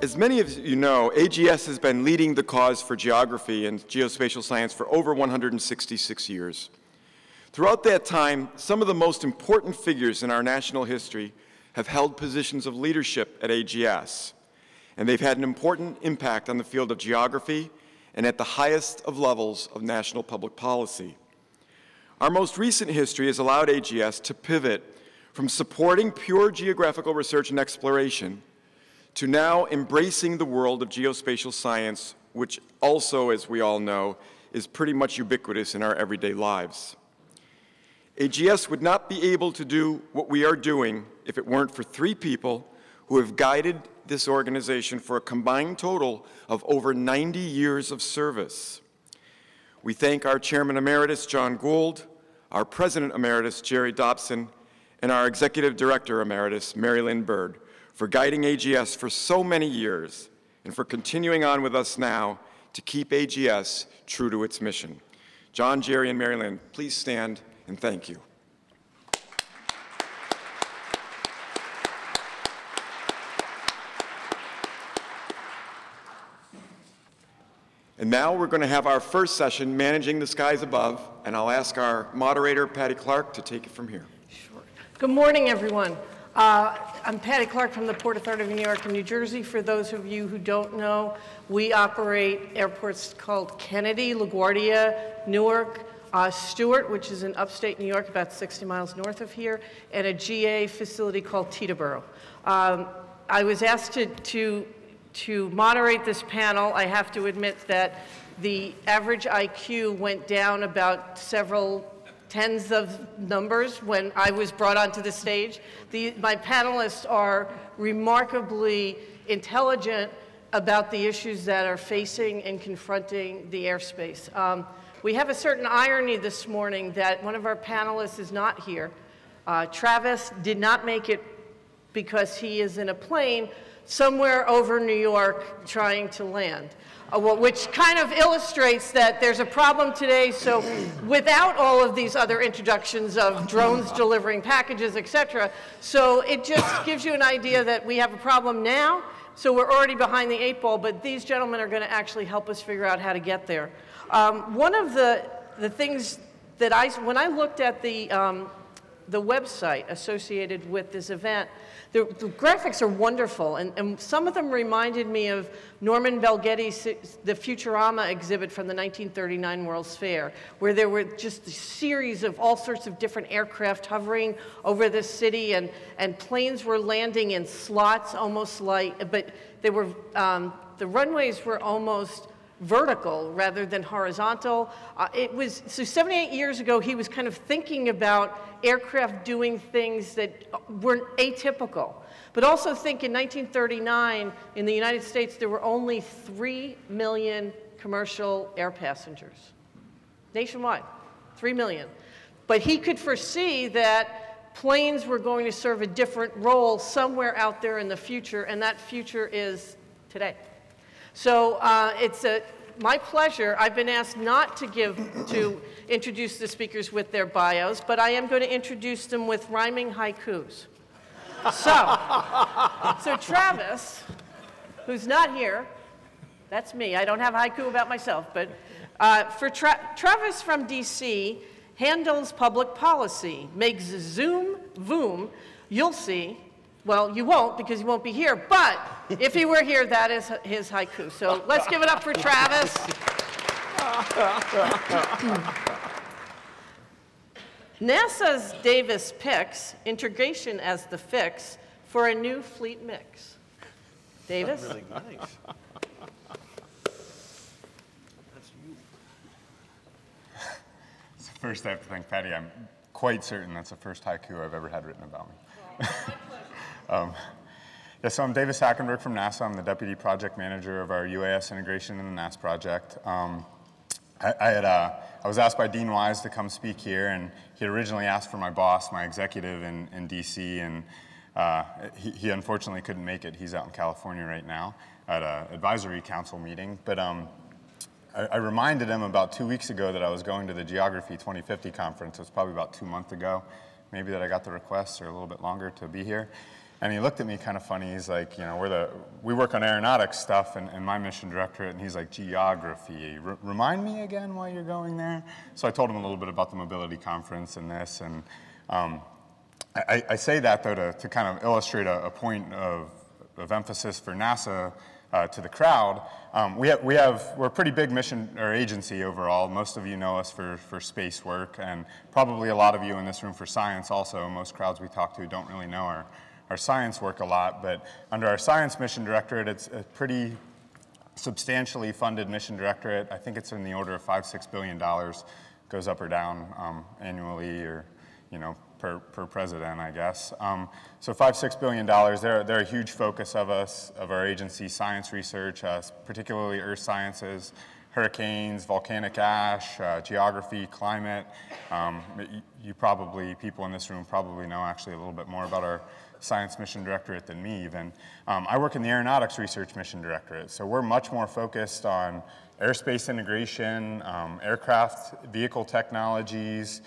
As many of you know, AGS has been leading the cause for geography and geospatial science for over 166 years. Throughout that time, some of the most important figures in our national history have held positions of leadership at AGS, and they've had an important impact on the field of geography and at the highest of levels of national public policy. Our most recent history has allowed AGS to pivot from supporting pure geographical research and exploration to now embracing the world of geospatial science, which also, as we all know, is pretty much ubiquitous in our everyday lives. AGS would not be able to do what we are doing if it weren't for three people who have guided this organization for a combined total of over 90 years of service. We thank our Chairman Emeritus, John Gould, our President Emeritus, Jerry Dobson, and our Executive Director Emeritus, Mary Lynn Bird, for guiding AGS for so many years and for continuing on with us now to keep AGS true to its mission. John, Jerry, and Mary Lynn, please stand and thank you. And now we're going to have our first session, Managing the Skies Above, and I'll ask our moderator, Patty Clark, to take it from here. Sure. Good morning, everyone. I'm Patty Clark from the Port Authority of New York and New Jersey. For those of you who don't know, we operate airports called Kennedy, LaGuardia, Newark, Stewart, which is in upstate New York, about 60 miles north of here, and a GA facility called Teterboro. I was asked to moderate this panel. I have to admit that the average IQ went down about several tens of numbers when I was brought onto the stage. My panelists are remarkably intelligent about the issues that are facing and confronting the airspace. We have a certain irony this morning that one of our panelists is not here. Travis did not make it because he is in a plane somewhere over New York trying to land, which kind of illustrates that there's a problem today. So without all of these other introductions of drones delivering packages, et cetera, so it just gives you an idea that we have a problem now, so we're already behind the 8 ball, but these gentlemen are going to actually help us figure out how to get there. One of the things that when I looked at the website associated with this event, the graphics are wonderful, and some of them reminded me of Norman Belgetti's The Futurama exhibit from the 1939 World's Fair, where there were just a series of all sorts of different aircraft hovering over the city, and planes were landing in slots, almost like, but they were, the runways were almost vertical rather than horizontal. So 78 years ago, he was kind of thinking about aircraft doing things that weren't atypical. But also think in 1939, in the United States, there were only 3 million commercial air passengers. Nationwide, 3 million. But he could foresee that planes were going to serve a different role somewhere out there in the future, and that future is today. So it's my pleasure. I've been asked not to introduce the speakers with their bios, but I am going to introduce them with rhyming haikus. So Travis, who's not here, that's me. I don't have haiku about myself, but for Travis from DC handles public policy, makes zoom, voom, you'll see. Well, you won't because he won't be here, but if he were here, that is his haiku. So let's give it up for Travis. NASA's Davis picks integration as the fix for a new fleet mix. Davis? That's really nice. That's you. So first, I have to thank Patty. I'm quite certain that's the first haiku I've ever had written about me. Oh, my pleasure. Yeah, so I'm Davis Hackenberg from NASA. I'm the Deputy Project Manager of our UAS integration in the NAS project. I was asked by Dean Wise to come speak here, and he originally asked for my boss, my executive in DC, and he unfortunately couldn't make it. He's out in California right now at an advisory council meeting. But I reminded him about 2 weeks ago that I was going to the Geography 2050 conference. It was probably about 2 months ago, maybe, that I got the request, or a little bit longer, to be here. And he looked at me kind of funny. He's like, you know, we work on aeronautics stuff in my mission directorate, and he's like, geography. Remind me again why you're going there? So I told him a little bit about the mobility conference and this, and I say that though to kind of illustrate a point of emphasis for NASA to the crowd. We're a pretty big mission or agency overall. Most of you know us for space work, and probably a lot of you in this room for science also. Most crowds we talk to don't really know our science work a lot, but under our science mission directorate, it's a pretty substantially funded mission directorate. I think it's in the order of $5–6 billion. Goes up or down annually, or you know, per president, I guess. So $5–6 billion, they're a huge focus of our agency, science research, particularly earth sciences, hurricanes, volcanic ash, geography, climate. People in this room probably know actually a little bit more about our science mission directorate than me even. I work in the aeronautics research mission directorate, so we're much more focused on airspace integration, aircraft vehicle technologies,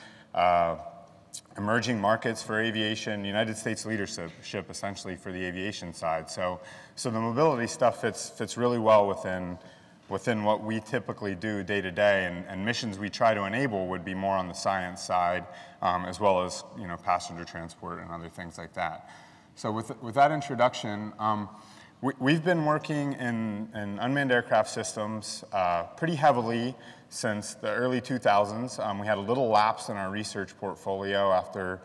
emerging markets for aviation, United States leadership essentially for the aviation side. So the mobility stuff fits really well within what we typically do day to day, and missions we try to enable would be more on the science side, as well as, you know, passenger transport and other things like that. So with that introduction, we've been working in unmanned aircraft systems pretty heavily since the early 2000s. We had a little lapse in our research portfolio after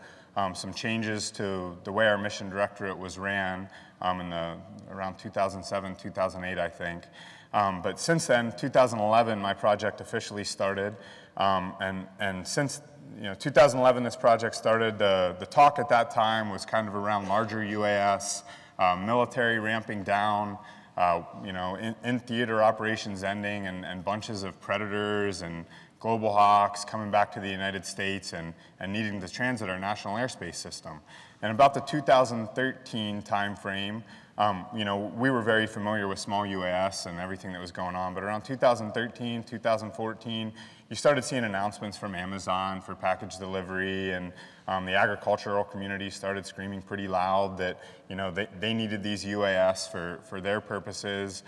some changes to the way our mission directorate was ran around 2007, 2008, I think. But since then, 2011, my project officially started, and since 2011, this project started. The talk at that time was kind of around larger UAS, military ramping down, in theater operations ending, and bunches of Predators and Global Hawks coming back to the United States and needing to transit our national airspace system. And about the 2013 timeframe, we were very familiar with small UAS and everything that was going on, but around 2013, 2014, you started seeing announcements from Amazon for package delivery, and the agricultural community started screaming pretty loud that they needed these UAS for their purposes.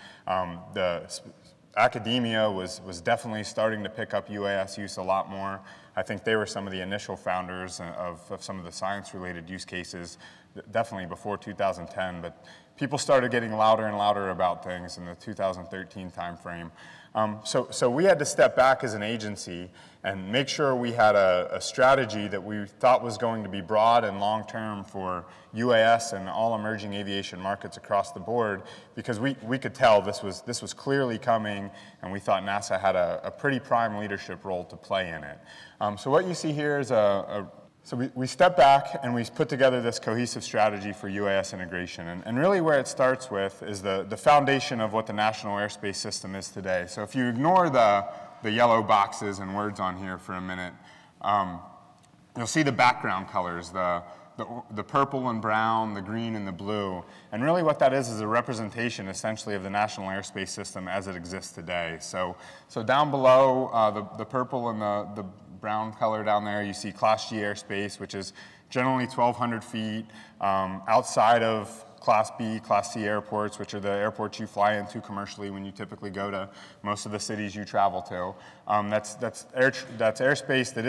Academia was definitely starting to pick up UAS use a lot more. I think they were some of the initial founders of some of the science-related use cases, definitely before 2010, but people started getting louder and louder about things in the 2013 timeframe. So we had to step back as an agency and make sure we had a strategy that we thought was going to be broad and long-term for UAS and all emerging aviation markets across the board, because we could tell this was clearly coming, and we thought NASA had a pretty prime leadership role to play in it. So what you see here is so we step back and we put together this cohesive strategy for UAS integration. And really where it starts with is the foundation of what the National Airspace System is today. So if you ignore the yellow boxes and words on here for a minute, you'll see the background colors, the purple and brown, the green and the blue. And really what that is a representation essentially of the National Airspace System as it exists today. So down below, the purple and the brown color down there, you see Class G airspace, which is generally 1,200 feet outside of Class B, Class C airports, which are the airports you fly into commercially when you typically go to most of the cities you travel to. That's airspace that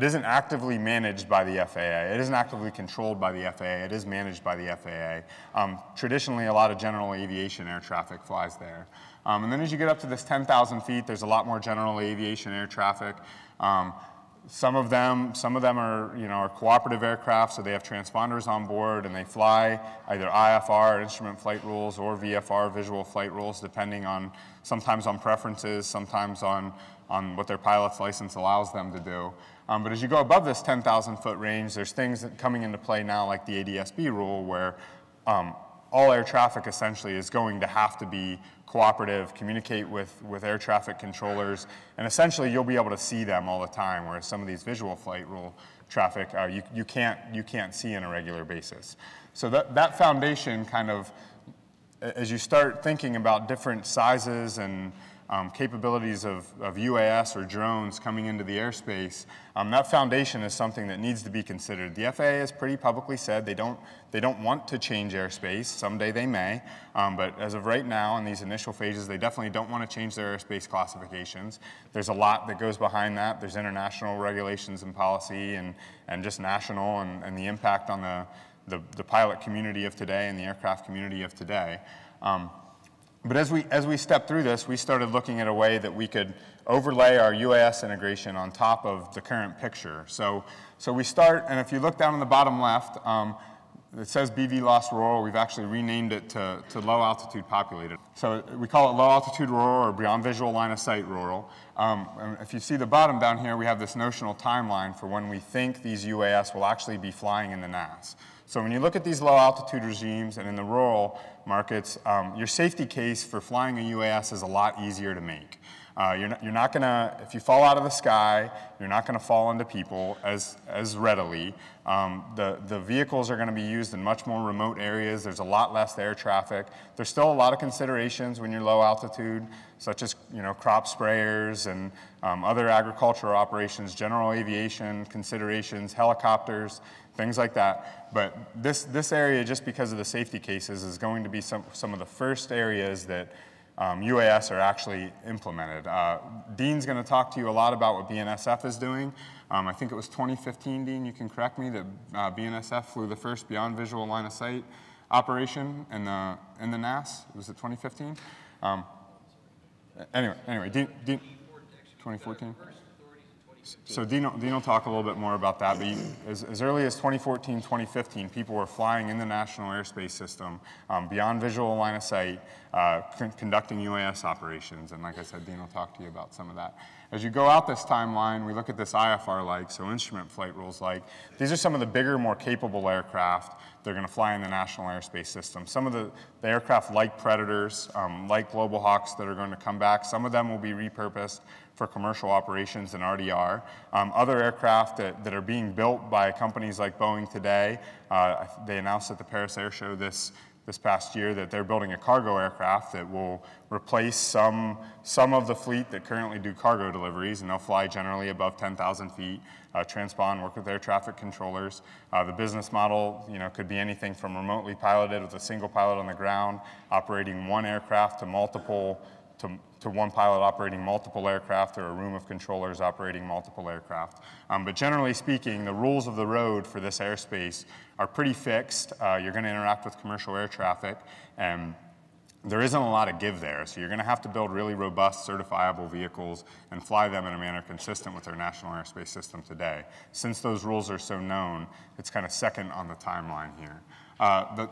isn't actively managed by the FAA. It isn't actively controlled by the FAA. It is managed by the FAA. Traditionally, a lot of general aviation air traffic flies there. And then as you get up to this 10,000 feet, there's a lot more general aviation air traffic. Some of them are cooperative aircraft, so they have transponders on board and they fly either IFR, or instrument flight rules, or VFR, visual flight rules, depending on, sometimes on preferences, sometimes on what their pilot's license allows them to do. But as you go above this 10,000 foot range, there's things that coming into play now like the ADS-B rule, where all air traffic essentially is going to have to be cooperative, communicate with air traffic controllers, and essentially you'll be able to see them all the time, whereas some of these visual flight rule traffic you can't see on a regular basis. So that foundation kind of, as you start thinking about different sizes and capabilities of UAS or drones coming into the airspace, that foundation is something that needs to be considered. The FAA has pretty publicly said they don't want to change airspace. Someday they may, but as of right now, in these initial phases, they definitely don't want to change their airspace classifications. There's a lot that goes behind that. There's international regulations and policy and just national and the impact on the pilot community of today and the aircraft community of today. But as we stepped through this, we started looking at a way that we could overlay our UAS integration on top of the current picture. So we start, and if you look down on the bottom left, it says BVLOS rural. We've actually renamed it to low altitude populated. So we call it low altitude rural or beyond visual line of sight rural. And if you see the bottom down here, we have this notional timeline for when we think these UAS will actually be flying in the NAS. So when you look at these low altitude regimes and in the rural markets, your safety case for flying a UAS is a lot easier to make. You're not gonna, if you fall out of the sky, you're not gonna fall into people as readily. The vehicles are gonna be used in much more remote areas. There's a lot less air traffic. There's still a lot of considerations when you're low altitude, such as crop sprayers and other agricultural operations, general aviation considerations, helicopters, things like that. But this area, just because of the safety cases, is going to be some of the first areas that UAS are actually implemented. Dean's going to talk to you a lot about what BNSF is doing. I think it was 2015, Dean, you can correct me, that BNSF flew the first beyond visual line of sight operation in the NAS. Was it 2015? Anyway, Dean, 2014? So Dean will talk a little bit more about that, but as early as 2014, 2015, people were flying in the national airspace system beyond visual line of sight, conducting UAS operations, and like I said, Dean will talk to you about some of that. As you go out this timeline, we look at this IFR-like, so instrument flight rules-like. These are some of the bigger, more capable aircraft that are going to fly in the national airspace system. Some of the aircraft like Predators, like Global Hawks that are going to come back, some of them will be repurposed for commercial operations and RDR. Other aircraft that are being built by companies like Boeing today, they announced at the Paris Air Show this past year that they're building a cargo aircraft that will replace some of the fleet that currently do cargo deliveries, and they'll fly generally above 10,000 feet, transpond, work with air traffic controllers. The business model, could be anything from remotely piloted with a single pilot on the ground, operating one aircraft to one pilot operating multiple aircraft, or a room of controllers operating multiple aircraft. But generally speaking, the rules of the road for this airspace are pretty fixed. You're going to interact with commercial air traffic, and there isn't a lot of give there. So you're going to have to build really robust, certifiable vehicles and fly them in a manner consistent with our national airspace system today. Since those rules are so known, it's kind of second on the timeline here.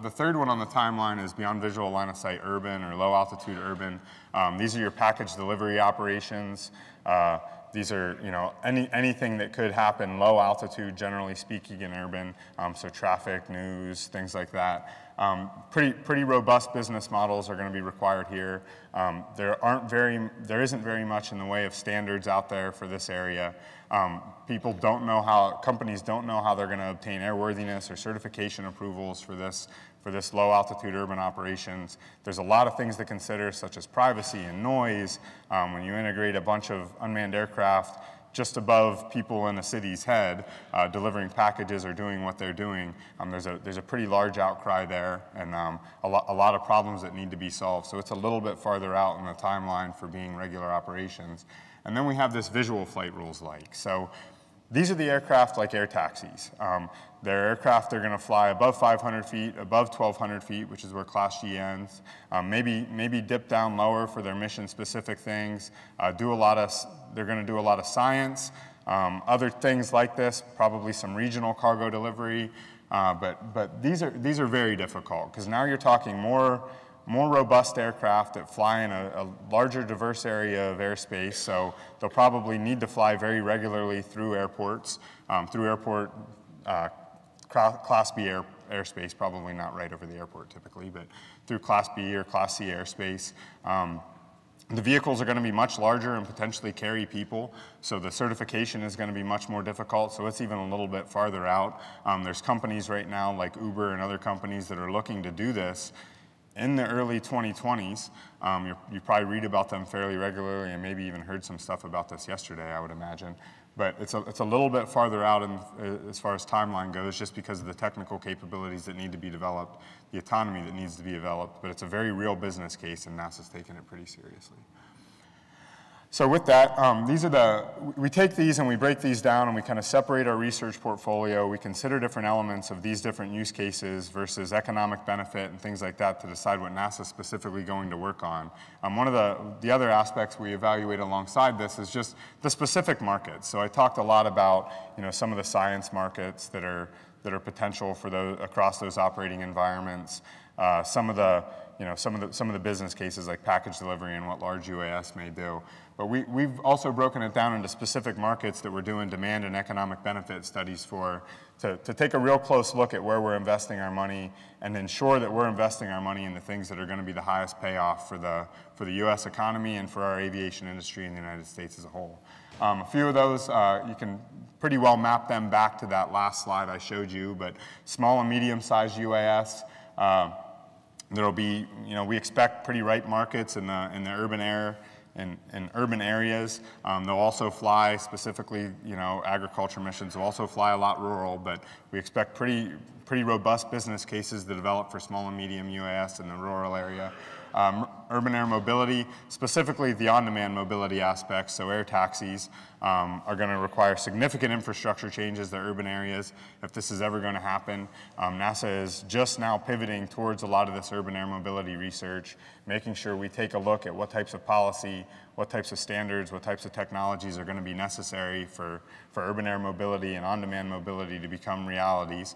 The third one on the timeline is beyond visual line of sight urban or low altitude urban. These are your package delivery operations. These are anything that could happen low altitude, generally speaking, in urban. So traffic, news, things like that. Pretty robust business models are going to be required here. There isn't very much in the way of standards out there for this area. Companies don't know how they're going to obtain airworthiness or certification approvals for this low altitude urban operations. There's a lot of things to consider, such as privacy and noise. When you integrate a bunch of unmanned aircraft just above people in the city's head, delivering packages or doing what they're doing, there's a pretty large outcry there, and a lot of problems that need to be solved. So it's a little bit farther out in the timeline for being regular operations. And then we have this visual flight rules like. So these are the aircraft like air taxis. They're aircraft that are going to fly above 500 feet, above 1,200 feet, which is where Class G ends. Maybe dip down lower for their mission-specific things. They're going to do a lot of science. Other things like this, probably some regional cargo delivery. But these are very difficult, because now you're talking more robust aircraft that fly in a larger, diverse area of airspace, so they'll probably need to fly very regularly through airports, Class B airspace, probably not right over the airport typically, but through Class B or Class C airspace. The vehicles are going to be much larger and potentially carry people, so the certification is going to be much more difficult, so it's even a little bit farther out. There's companies right now like Uber and other companies that are looking to do this in the early 2020s. You probably read about them fairly regularly and maybe even heard some stuff about this yesterday, I would imagine. But it's a little bit farther out as far as timeline goes, just because of the technical capabilities that need to be developed, the autonomy that needs to be developed. But it's a very real business case, and NASA's taking it pretty seriously. So with that, we take these and we break these down and we kind of separate our research portfolio. We consider different elements of these different use cases versus economic benefit and things like that to decide what NASA's specifically going to work on. One of the other aspects we evaluate alongside this is just the specific markets. So I talked a lot about, some of the science markets that are potential for those across those operating environments. Some of the business cases like package delivery and what large UAS may do. But we've also broken it down into specific markets that we're doing demand and economic benefit studies for to take a real close look at where we're investing our money and ensure that we're investing our money in the things that are going to be the highest payoff for the U.S. economy and for our aviation industry in the United States as a whole. A few of those, you can pretty well map them back to that last slide I showed you, but small and medium-sized UAS, there'll be, we expect pretty ripe markets in the urban air in urban areas. They'll also fly specifically, agriculture missions. They'll also fly a lot rural, but we expect pretty robust business cases to develop for small and medium UAS in the rural area. Urban air mobility, specifically the on-demand mobility aspects, so air taxis, are going to require significant infrastructure changes to urban areas if this is ever going to happen. NASA is just now pivoting towards a lot of this urban air mobility research, making sure we take a look at what types of policy, what types of standards, what types of technologies are going to be necessary for urban air mobility and on-demand mobility to become realities.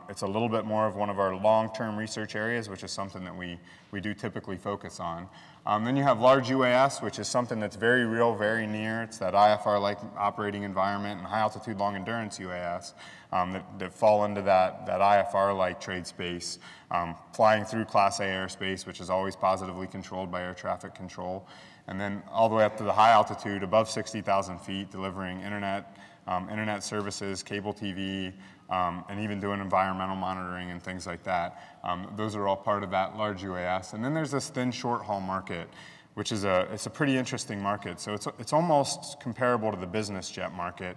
It's a little bit more of one of our long-term research areas, which is something that we do typically focus on. Then you have large UAS, which is something that's very real, very near. It's that IFR-like operating environment and high-altitude, long-endurance UAS that fall into that IFR-like trade space, flying through Class A airspace, which is always positively controlled by air traffic control, and then all the way up to the high altitude, above 60,000 feet, delivering internet services, cable TV, and even doing environmental monitoring and things like that. Those are all part of that large UAS. And then there's this thin short haul market, which is it's a pretty interesting market. So it's almost comparable to the business jet market.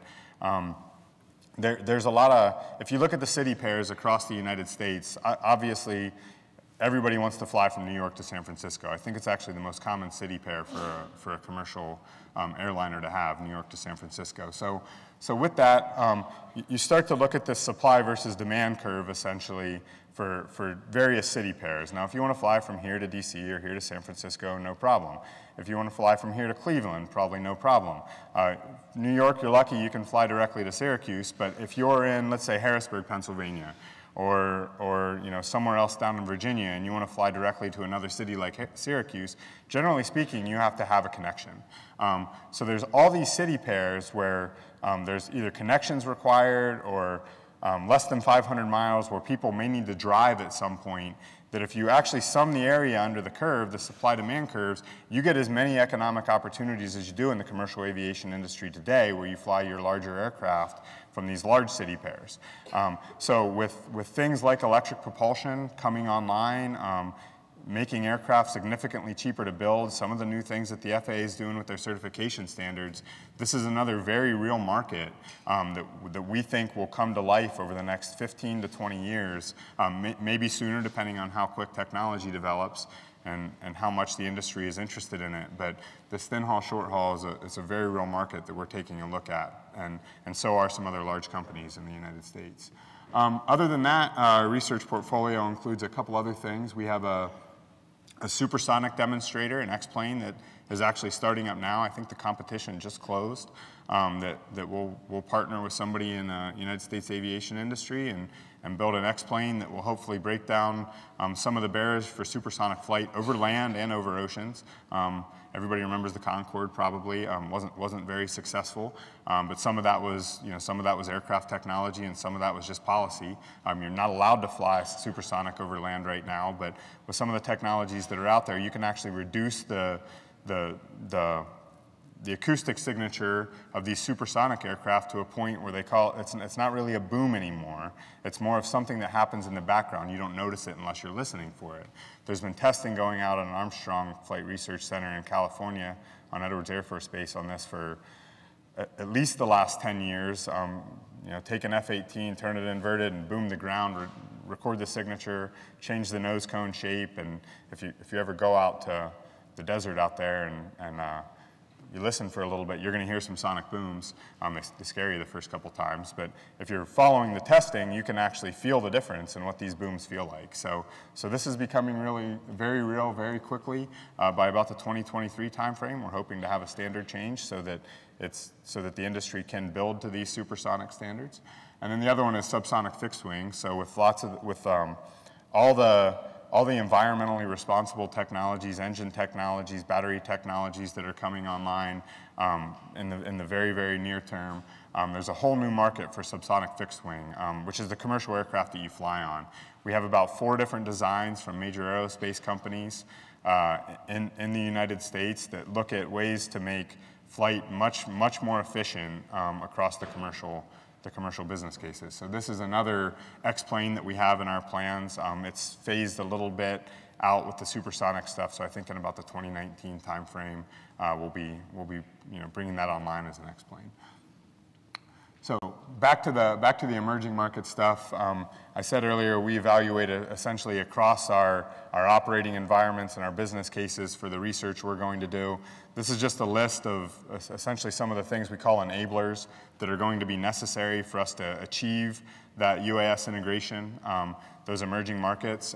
There's a lot of, if you look at the city pairs across the United States, obviously everybody wants to fly from New York to San Francisco. I think it's actually the most common city pair for a commercial airliner to have, New York to San Francisco. So with that, you start to look at this supply versus demand curve, essentially, for various city pairs. Now, if you want to fly from here to DC or here to San Francisco, no problem. If you want to fly from here to Cleveland, probably no problem. New York, you're lucky you can fly directly to Syracuse, but if you're in, let's say, Harrisburg, Pennsylvania, or somewhere else down in Virginia, and you want to fly directly to another city like Syracuse, generally speaking, you have to have a connection. So there's all these city pairs where there's either connections required or less than 500 miles where people may need to drive at some point, that if you actually sum the area under the curve, the supply-demand curves, you get as many economic opportunities as you do in the commercial aviation industry today, where you fly your larger aircraft from these large city pairs. So with things like electric propulsion coming online, making aircraft significantly cheaper to build, some of the new things that the FAA is doing with their certification standards, this is another very real market that we think will come to life over the next 15 to 20 years, maybe sooner depending on how quick technology develops and how much the industry is interested in it. But this thin haul, short haul is a very real market that we're taking a look at, and so are some other large companies in the United States. Other than that, our research portfolio includes a couple other things. We have a supersonic demonstrator, an X-plane that is actually starting up now. I think the competition just closed, that we'll partner with somebody in the United States aviation industry and build an X-plane that will hopefully break down some of the barriers for supersonic flight over land and over oceans. Everybody remembers the Concorde probably, wasn't very successful, but some of that was aircraft technology and some of that was just policy. You're not allowed to fly supersonic over land right now, but with some of the technologies that are out there, you can actually reduce the the acoustic signature of these supersonic aircraft to a point where they call it, it's not really a boom anymore. It's more of something that happens in the background. You don't notice it unless you're listening for it. There's been testing going out at Armstrong Flight Research Center in California on Edwards Air Force Base on this for at least the last 10 years. You know, take an F-18, turn it inverted, and boom the ground, record the signature, change the nose cone shape, and if you ever go out to the desert out there and you listen for a little bit, you're going to hear some sonic booms. They scare you the first couple times, but if you're following the testing, you can actually feel the difference in what these booms feel like. So this is becoming really very real very quickly. By about the 2023 timeframe, we're hoping to have a standard change so that the industry can build to these supersonic standards. And then the other one is subsonic fixed wing. So with all the environmentally responsible technologies, engine technologies, battery technologies that are coming online in the very, very near term, there's a whole new market for subsonic fixed wing, which is the commercial aircraft that you fly on. We have about 4 different designs from major aerospace companies in the United States that look at ways to make flight much more efficient across the commercial business cases. So this is another X-plane that we have in our plans. It's phased a little bit out with the supersonic stuff, so I think in about the 2019 timeframe, we'll be bringing that online as an X-plane. So back to the emerging market stuff. I said earlier we evaluate essentially across our operating environments and our business cases for the research we're going to do. This is just a list of essentially some of the things we call enablers that are going to be necessary for us to achieve that UAS integration, those emerging markets.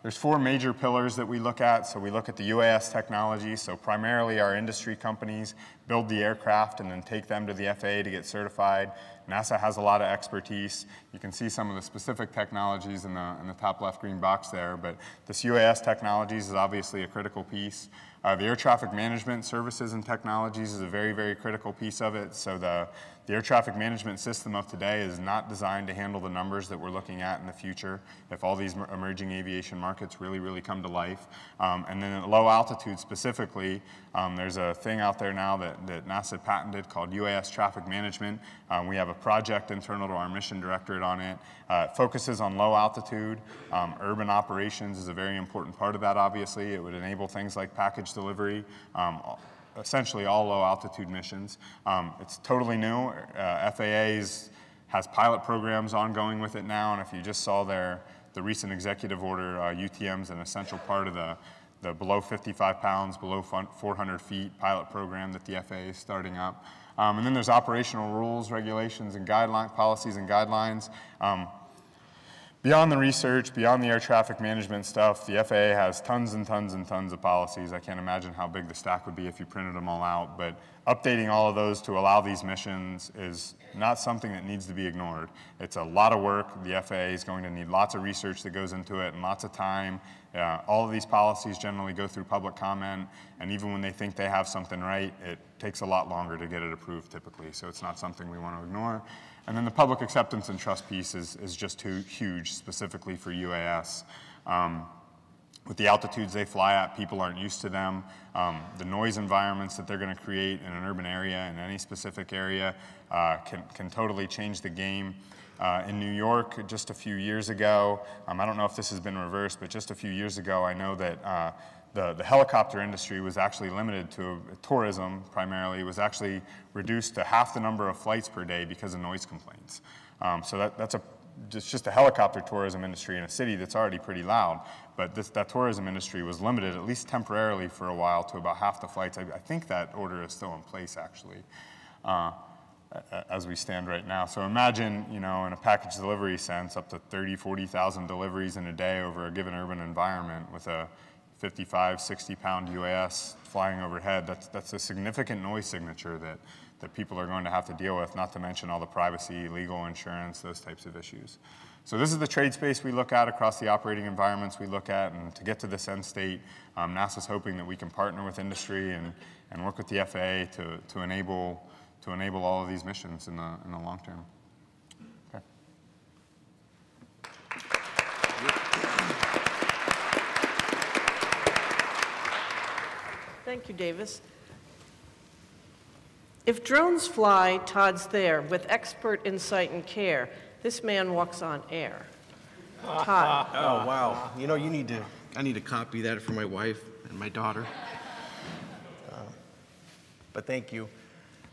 There's 4 major pillars that we look at. So we look at the UAS technology. So primarily our industry companies build the aircraft and then take them to the FAA to get certified. NASA has a lot of expertise. You can see some of the specific technologies in the top left green box there, but this UAS technologies is obviously a critical piece. The air traffic management services and technologies is a very, very critical piece of it. So the air traffic management system of today is not designed to handle the numbers that we're looking at in the future if all these emerging aviation markets really, really come to life. And then at low altitude specifically, there's a thing out there now that NASA patented called UAS traffic management. We have a project internal to our mission directorate on it. It focuses on low altitude. Urban operations is a very important part of that, obviously. It would enable things like package delivery, essentially all low altitude missions. It's totally new. FAA has pilot programs ongoing with it now, and if you just saw the recent executive order, UTM is an essential part of the below 55 pounds, below 400 feet pilot program that the FAA is starting up. And then there's operational rules, regulations, and policies and guidelines. Beyond the research, beyond the air traffic management stuff, the FAA has tons and tons and tons of policies. I can't imagine how big the stack would be if you printed them all out, but updating all of those to allow these missions is not something that needs to be ignored. It's a lot of work. The FAA is going to need lots of research that goes into it and lots of time. All of these policies generally go through public comment, and even when they think they have something right, it takes a lot longer to get it approved typically, so it's not something we want to ignore. And then the public acceptance and trust piece is just too huge, specifically for UAS. With the altitudes they fly at, people aren't used to them. The noise environments that they're going to create in an urban area, in any specific area, can totally change the game. In New York, just a few years ago, I don't know if this has been reversed, but just a few years ago, I know that the helicopter industry was actually limited to tourism primarily, was actually reduced to half the number of flights per day because of noise complaints. So that's just a helicopter tourism industry in a city that's already pretty loud, but that tourism industry was limited, at least temporarily for a while, to about half the flights. I think that order is still in place actually, as we stand right now. So imagine, in a package delivery sense, up to 30, 40,000 deliveries in a day over a given urban environment with a 55, 60-pound UAS flying overhead. That's a significant noise signature that people are going to have to deal with, not to mention all the privacy, legal, insurance, those types of issues. So this is the trade space we look at across the operating environments we look at, and to get to this end state, NASA's hoping that we can partner with industry and work with the FAA to enable all of these missions in the long term. Okay. Thank you, Davis. If drones fly, Todd's there with expert insight and care. This man walks on air. Todd. Oh, wow. You know, I need to copy that for my wife and my daughter. But thank you.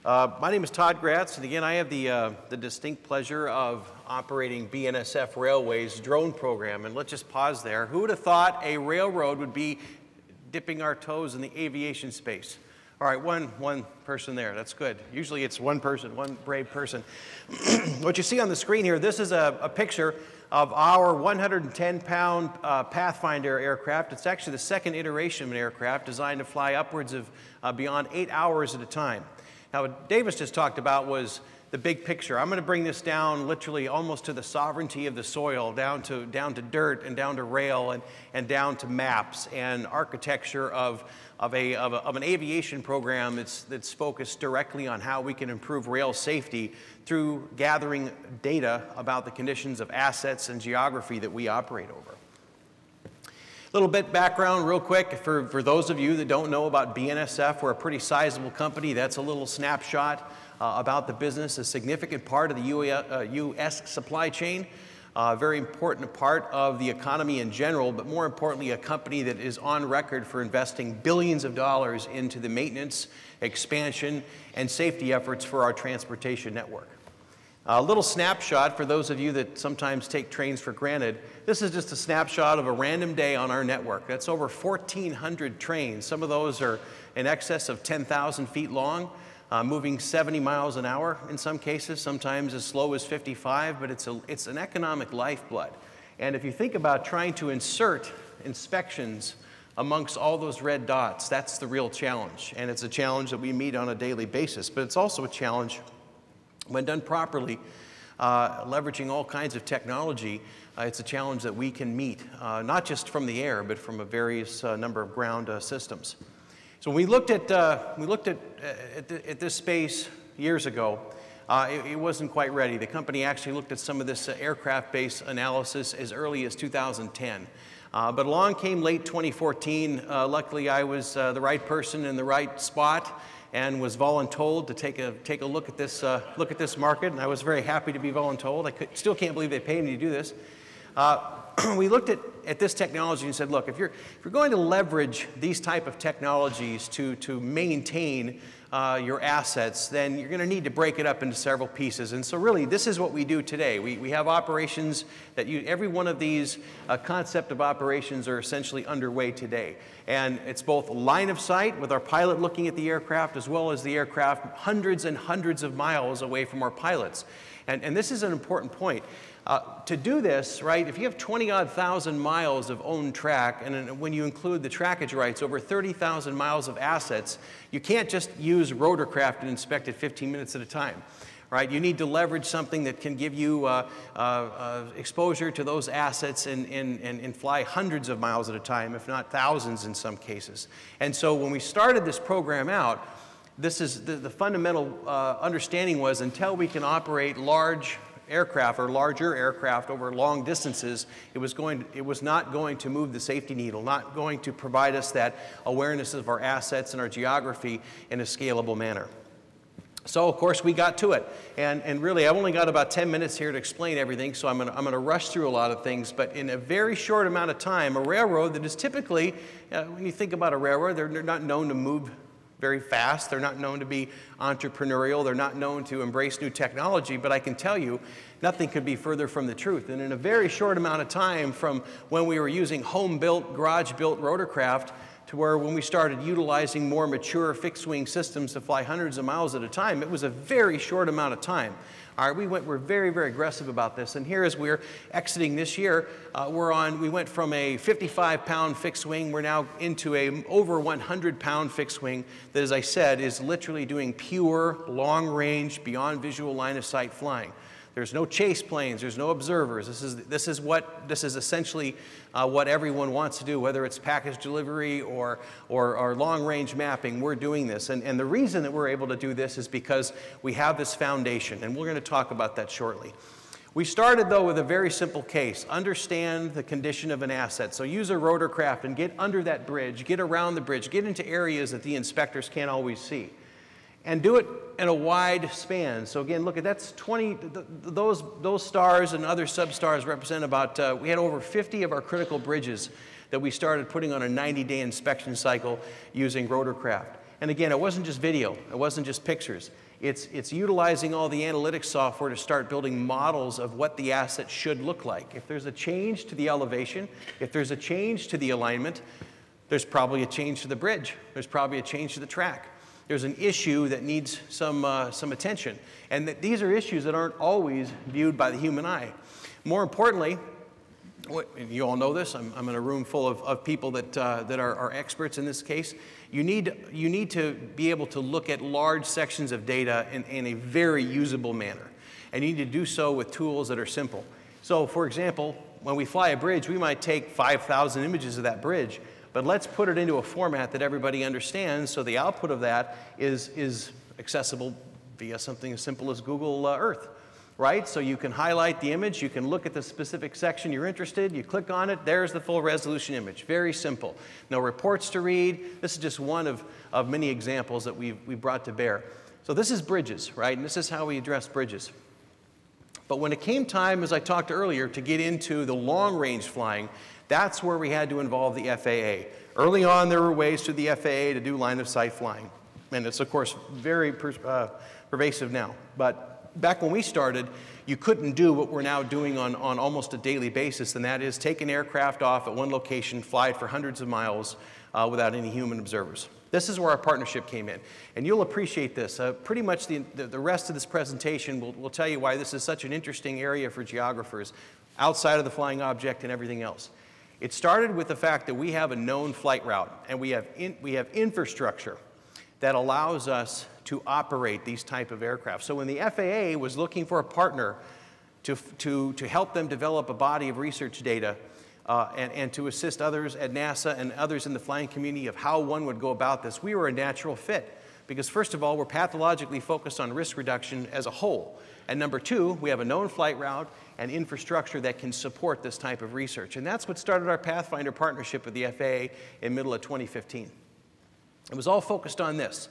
My name is Todd Gratz, and again, I have the distinct pleasure of operating BNSF Railway's drone program. And let's just pause there. Who would have thought a railroad would be dipping our toes in the aviation space? All right, one person there. That's good. Usually it's one person, one brave person. What you see on the screen here, this is a picture of our 110-pound Pathfinder aircraft. It's actually the second iteration of an aircraft designed to fly upwards of beyond 8 hours at a time. Now, what Davis just talked about was the big picture. I'm going to bring this down literally almost to the sovereignty of the soil, down to dirt and down to rail and down to maps and architecture of an aviation program that's focused directly on how we can improve rail safety through gathering data about the conditions of assets and geography that we operate over. A little bit background real quick for those of you that don't know about BNSF. We're a pretty sizable company. That's a little snapshot about the business, a significant part of the U.S. supply chain, a very important part of the economy in general, but more importantly, a company that is on record for investing billions of dollars into the maintenance, expansion, and safety efforts for our transportation network. A little snapshot for those of you that sometimes take trains for granted. This is just a snapshot of a random day on our network. That's over 1,400 trains. Some of those are in excess of 10,000 feet long, moving 70 miles an hour in some cases, sometimes as slow as 55, but it's an economic lifeblood. And if you think about trying to insert inspections amongst all those red dots, that's the real challenge. And it's a challenge that we meet on a daily basis, but it's also a challenge when done properly, leveraging all kinds of technology. It's a challenge that we can meet, not just from the air, but from a various number of ground systems. So when we looked at this space years ago, it wasn't quite ready. The company actually looked at some of this aircraft-based analysis as early as 2010. But along came late 2014. Luckily, I was the right person in the right spot and was voluntold to take a look at this market, and I was very happy to be voluntold. I still can't believe they paid me to do this. We looked at this technology and said, look, if you're going to leverage these type of technologies to maintain your assets, then you're going to need to break it up into several pieces. And so really, this is what we do today. We have operations that every one of these concept of operations are essentially underway today. And it's both line of sight with our pilot looking at the aircraft, as well as the aircraft hundreds and hundreds of miles away from our pilots. And this is an important point. To do this, right, if you have 20-odd thousand miles of owned track, and when you include the trackage rights, over 30,000 miles of assets, you can't just use rotorcraft and inspect it 15 minutes at a time, right? You need to leverage something that can give you exposure to those assets and fly hundreds of miles at a time, if not thousands in some cases. And so when we started this program out, this is the fundamental understanding was until we can operate large aircraft or larger aircraft over long distances, it was not going to move the safety needle, not going to provide us that awareness of our assets and our geography in a scalable manner. So, of course, we got to it. And really, I've only got about 10 minutes here to explain everything, so I'm going to rush through a lot of things. But in a very short amount of time, a railroad that is typically, when you think about a railroad, they're not known to move very fast. They're not known to be entrepreneurial. They're not known to embrace new technology. But I can tell you, nothing could be further from the truth. And in a very short amount of time from when we were using home-built, garage-built rotorcraft to where when we started utilizing more mature fixed-wing systems to fly hundreds of miles at a time, it was a very short amount of time. All right, we're very, very aggressive about this. And here as we're exiting this year, we went from a 55-pound fixed wing, we're now into a over 100-pound fixed wing that, as I said, is literally doing pure, long-range, beyond visual line of sight flying. There's no chase planes, there's no observers. This is essentially what everyone wants to do, whether it's package delivery or long-range mapping. We're doing this, and the reason that we're able to do this is because we have this foundation, and we're going to talk about that shortly. We started, though, with a very simple case. Understand the condition of an asset. So use a rotorcraft and get under that bridge, get around the bridge, get into areas that the inspectors can't always see. and do it in a wide span. So again, look at that's 20, those stars and other substars represent about, we had over 50 of our critical bridges that we started putting on a 90-day inspection cycle using rotorcraft. And again, it wasn't just video, it wasn't just pictures. It's utilizing all the analytics software to start building models of what the asset should look like. If there's a change to the elevation, if there's a change to the alignment, there's probably a change to the bridge. There's probably a change to the track. There's an issue that needs some attention. And these are issues that aren't always viewed by the human eye. More importantly, you all know this, I'm in a room full of people that are experts in this case. You need to be able to look at large sections of data in a very usable manner. And you need to do so with tools that are simple. So for example, when we fly a bridge, we might take 5,000 images of that bridge, but let's put it into a format that everybody understands so the output of that is accessible via something as simple as Google Earth. Right? So you can highlight the image, you can look at the specific section you're interested, you click on it, there's the full resolution image. Very simple. No reports to read. This is just one of many examples that we've brought to bear. So this is bridges, right? And this is how we address bridges. But when it came time, as I talked earlier, to get into the long-range flying, that's where we had to involve the FAA. Early on, there were ways through the FAA to do line-of-sight flying. And it's, of course, very pervasive now. But back when we started, you couldn't do what we're now doing on almost a daily basis, and that is take an aircraft off at one location, fly it for hundreds of miles without any human observers. This is where our partnership came in. And you'll appreciate this. Pretty much the rest of this presentation will tell you why this is such an interesting area for geographers outside of the flying object and everything else. It started with the fact that we have a known flight route, and we have infrastructure that allows us to operate these type of aircraft. So when the FAA was looking for a partner to help them develop a body of research data and to assist others at NASA and others in the flying community of how one would go about this, we were a natural fit. Because first of all, we're pathologically focused on risk reduction as a whole. And number two, we have a known flight route and infrastructure that can support this type of research. And that's what started our Pathfinder partnership with the FAA in middle of 2015. It was all focused on this,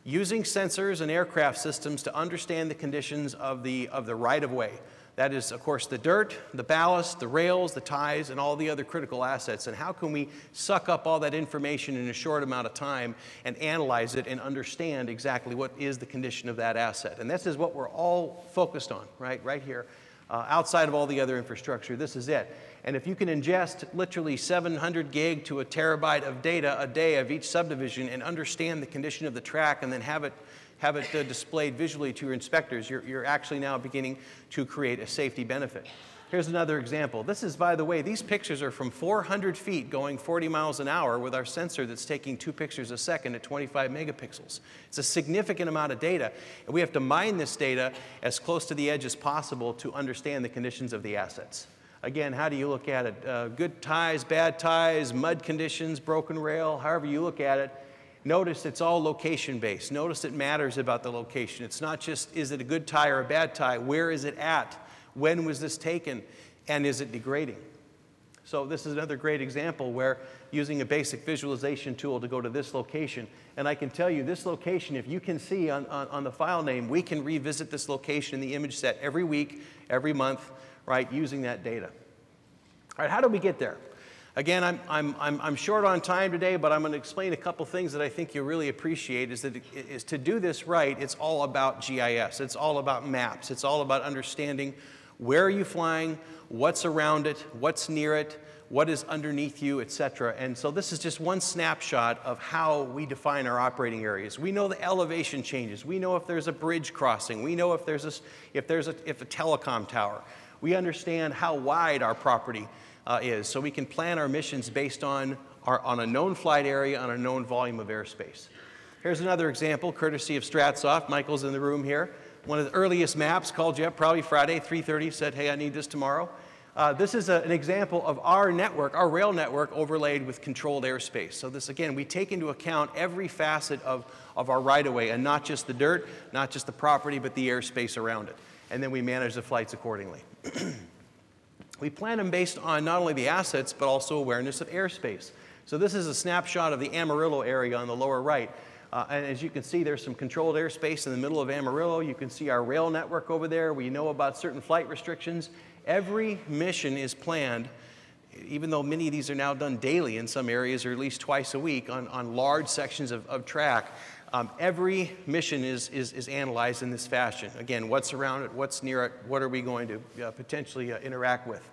using sensors and aircraft systems to understand the conditions of the right-of-way. That is, of course, the dirt, the ballast, the rails, the ties, and all the other critical assets. And how can we suck up all that information in a short amount of time and analyze it and understand exactly what is the condition of that asset? And this is what we're all focused on, right here. Outside of all the other infrastructure, this is it. And if you can ingest literally 700 gig to a terabyte of data a day of each subdivision and understand the condition of the track and then have it displayed visually to your inspectors, you're actually now beginning to create a safety benefit. Here's another example. This is, by the way, these pictures are from 400 feet going 40 miles an hour with our sensor that's taking 2 pictures a second at 25 megapixels. It's a significant amount of data, and we have to mine this data as close to the edge as possible to understand the conditions of the assets. Again, how do you look at it? Good ties, bad ties, mud conditions, broken rail, however you look at it. Notice it's all location-based. Notice it matters about the location. It's not just, is it a good tie or a bad tie? Where is it at? When was this taken? And is it degrading? So this is another great example where using a basic visualization tool to go to this location. And I can tell you this location, if you can see on the file name, we can revisit this location in the image set every week, every month, right, using that data. All right, how do we get there? Again, I'm short on time today, but I'm going to explain a couple things that I think you'll really appreciate. Is to do this right, it's all about GIS. It's all about maps. It's all about understanding where are you flying, what's around it, what's near it, what is underneath you, etc. And so this is just one snapshot of how we define our operating areas. We know the elevation changes. We know if there's a bridge crossing. We know if there's a telecom tower. We understand how wide our property is, so we can plan our missions based on a known flight area, on a known volume of airspace. Here's another example, courtesy of Stratsoft. Michael's in the room here. One of the earliest maps called you up probably Friday, 3:30, said, hey, I need this tomorrow. This is an example of our network, our rail network overlaid with controlled airspace. So this, again, we take into account every facet of our right-of-way, and not just the dirt, not just the property, but the airspace around it. And then we manage the flights accordingly. We plan them based on not only the assets, but also awareness of airspace. So this is a snapshot of the Amarillo area on the lower right. And as you can see, there's some controlled airspace in the middle of Amarillo. You can see our rail network over there. We know about certain flight restrictions. Every mission is planned, even though many of these are now done daily in some areas, or at least twice a week on large sections of track. Every mission is analyzed in this fashion. Again, what's around it, what's near it, what are we going to potentially interact with.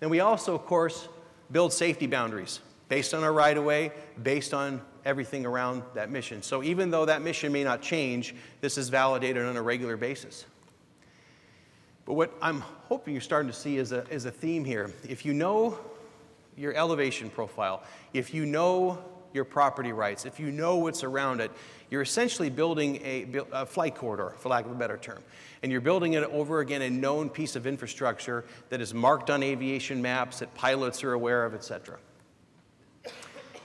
And we also, of course, build safety boundaries based on our right-of-way, based on everything around that mission. So even though that mission may not change, this is validated on a regular basis. But what I'm hoping you're starting to see is a theme here. If you know your elevation profile, if you know your property rights, if you know what's around it, you're essentially building a flight corridor, for lack of a better term. And you're building it over, again, a known piece of infrastructure that is marked on aviation maps, that pilots are aware of, et cetera.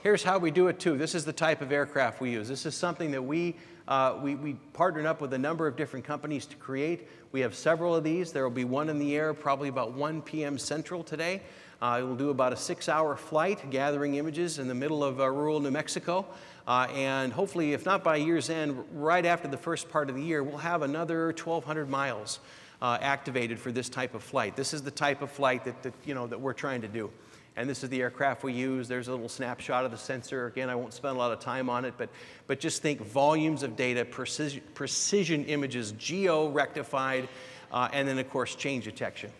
Here's how we do it, too. This is the type of aircraft we use. This is something that we partnered up with a number of different companies to create. We have several of these. There will be one in the air probably about 1 p.m. Central today. It will do about a 6-hour flight, gathering images in the middle of rural New Mexico. And hopefully, if not by year's end, right after the first part of the year, we'll have another 1,200 miles activated for this type of flight. This is the type of flight that we're trying to do. And this is the aircraft we use. There's a little snapshot of the sensor. Again, I won't spend a lot of time on it, but just think volumes of data, precision images, geo-rectified, and then, of course, change detection.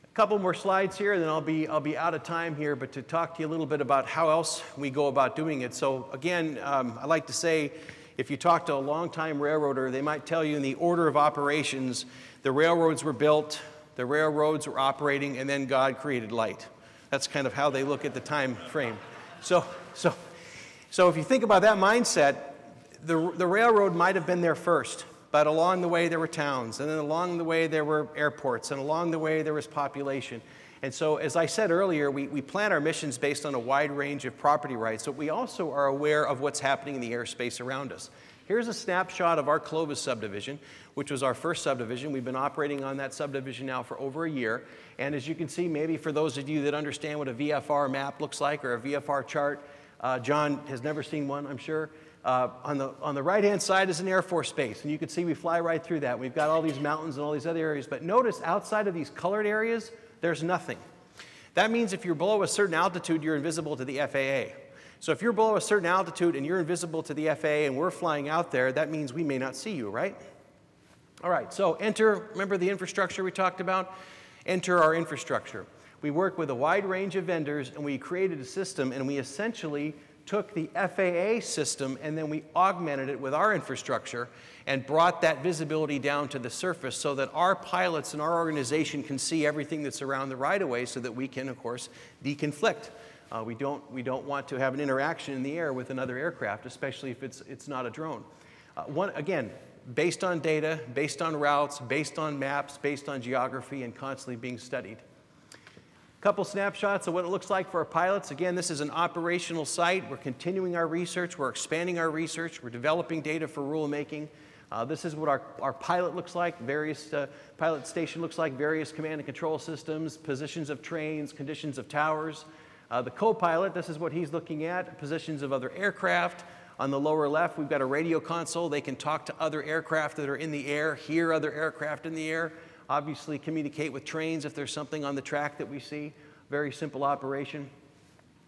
A couple more slides here, and then I'll be out of time here, but to talk to you a little bit about how else we go about doing it. So again, I like to say, if you talk to a longtime railroader, they might tell you in the order of operations, the railroads were built, the railroads were operating, and then God created light. That's kind of how they look at the time frame. So if you think about that mindset, the railroad might have been there first, but along the way there were towns, and then along the way there were airports, and along the way there was population. And so, as I said earlier, we plan our missions based on a wide range of property rights, but we also are aware of what's happening in the airspace around us. Here's a snapshot of our Clovis subdivision, which was our first subdivision. We've been operating on that subdivision now for over a year. And as you can see, maybe for those of you that understand what a VFR map looks like, or a VFR chart, John has never seen one, I'm sure. On the right-hand side is an Air Force base, and you can see we fly right through that. We've got all these mountains and all these other areas, but notice outside of these colored areas, there's nothing. That means if you're below a certain altitude, you're invisible to the FAA. So if you're below a certain altitude and you're invisible to the FAA and we're flying out there, that means we may not see you, right? All right, so remember the infrastructure we talked about? Enter our infrastructure. We work with a wide range of vendors, and we created a system, and we essentially took the FAA system and then we augmented it with our infrastructure and brought that visibility down to the surface so that our pilots and our organization can see everything that's around the right-of-way so that we can, of course, deconflict. We don't want to have an interaction in the air with another aircraft, especially if it's not a drone. Again, based on data, based on routes, based on maps, based on geography, and constantly being studied. A couple snapshots of what it looks like for our pilots. Again, this is an operational site. We're continuing our research. We're expanding our research. We're developing data for rulemaking. This is what our pilot looks like, various pilot station looks like, various command and control systems, positions of trains, conditions of towers. The co-pilot, this is what he's looking at, positions of other aircraft. On the lower left, we've got a radio console. They can talk to other aircraft that are in the air, hear other aircraft in the air, obviously communicate with trains if there's something on the track that we see. Very simple operation.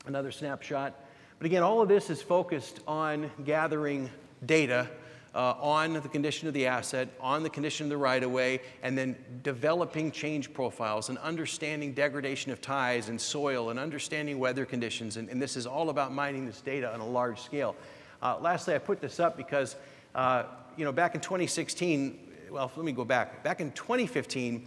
Another snapshot. But again, all of this is focused on gathering data on the condition of the asset, on the condition of the right-of-way, and then developing change profiles and understanding degradation of ties and soil and understanding weather conditions. And this is all about mining this data on a large scale. Lastly, I put this up because, back in 2016, well, let me go back. Back in 2015,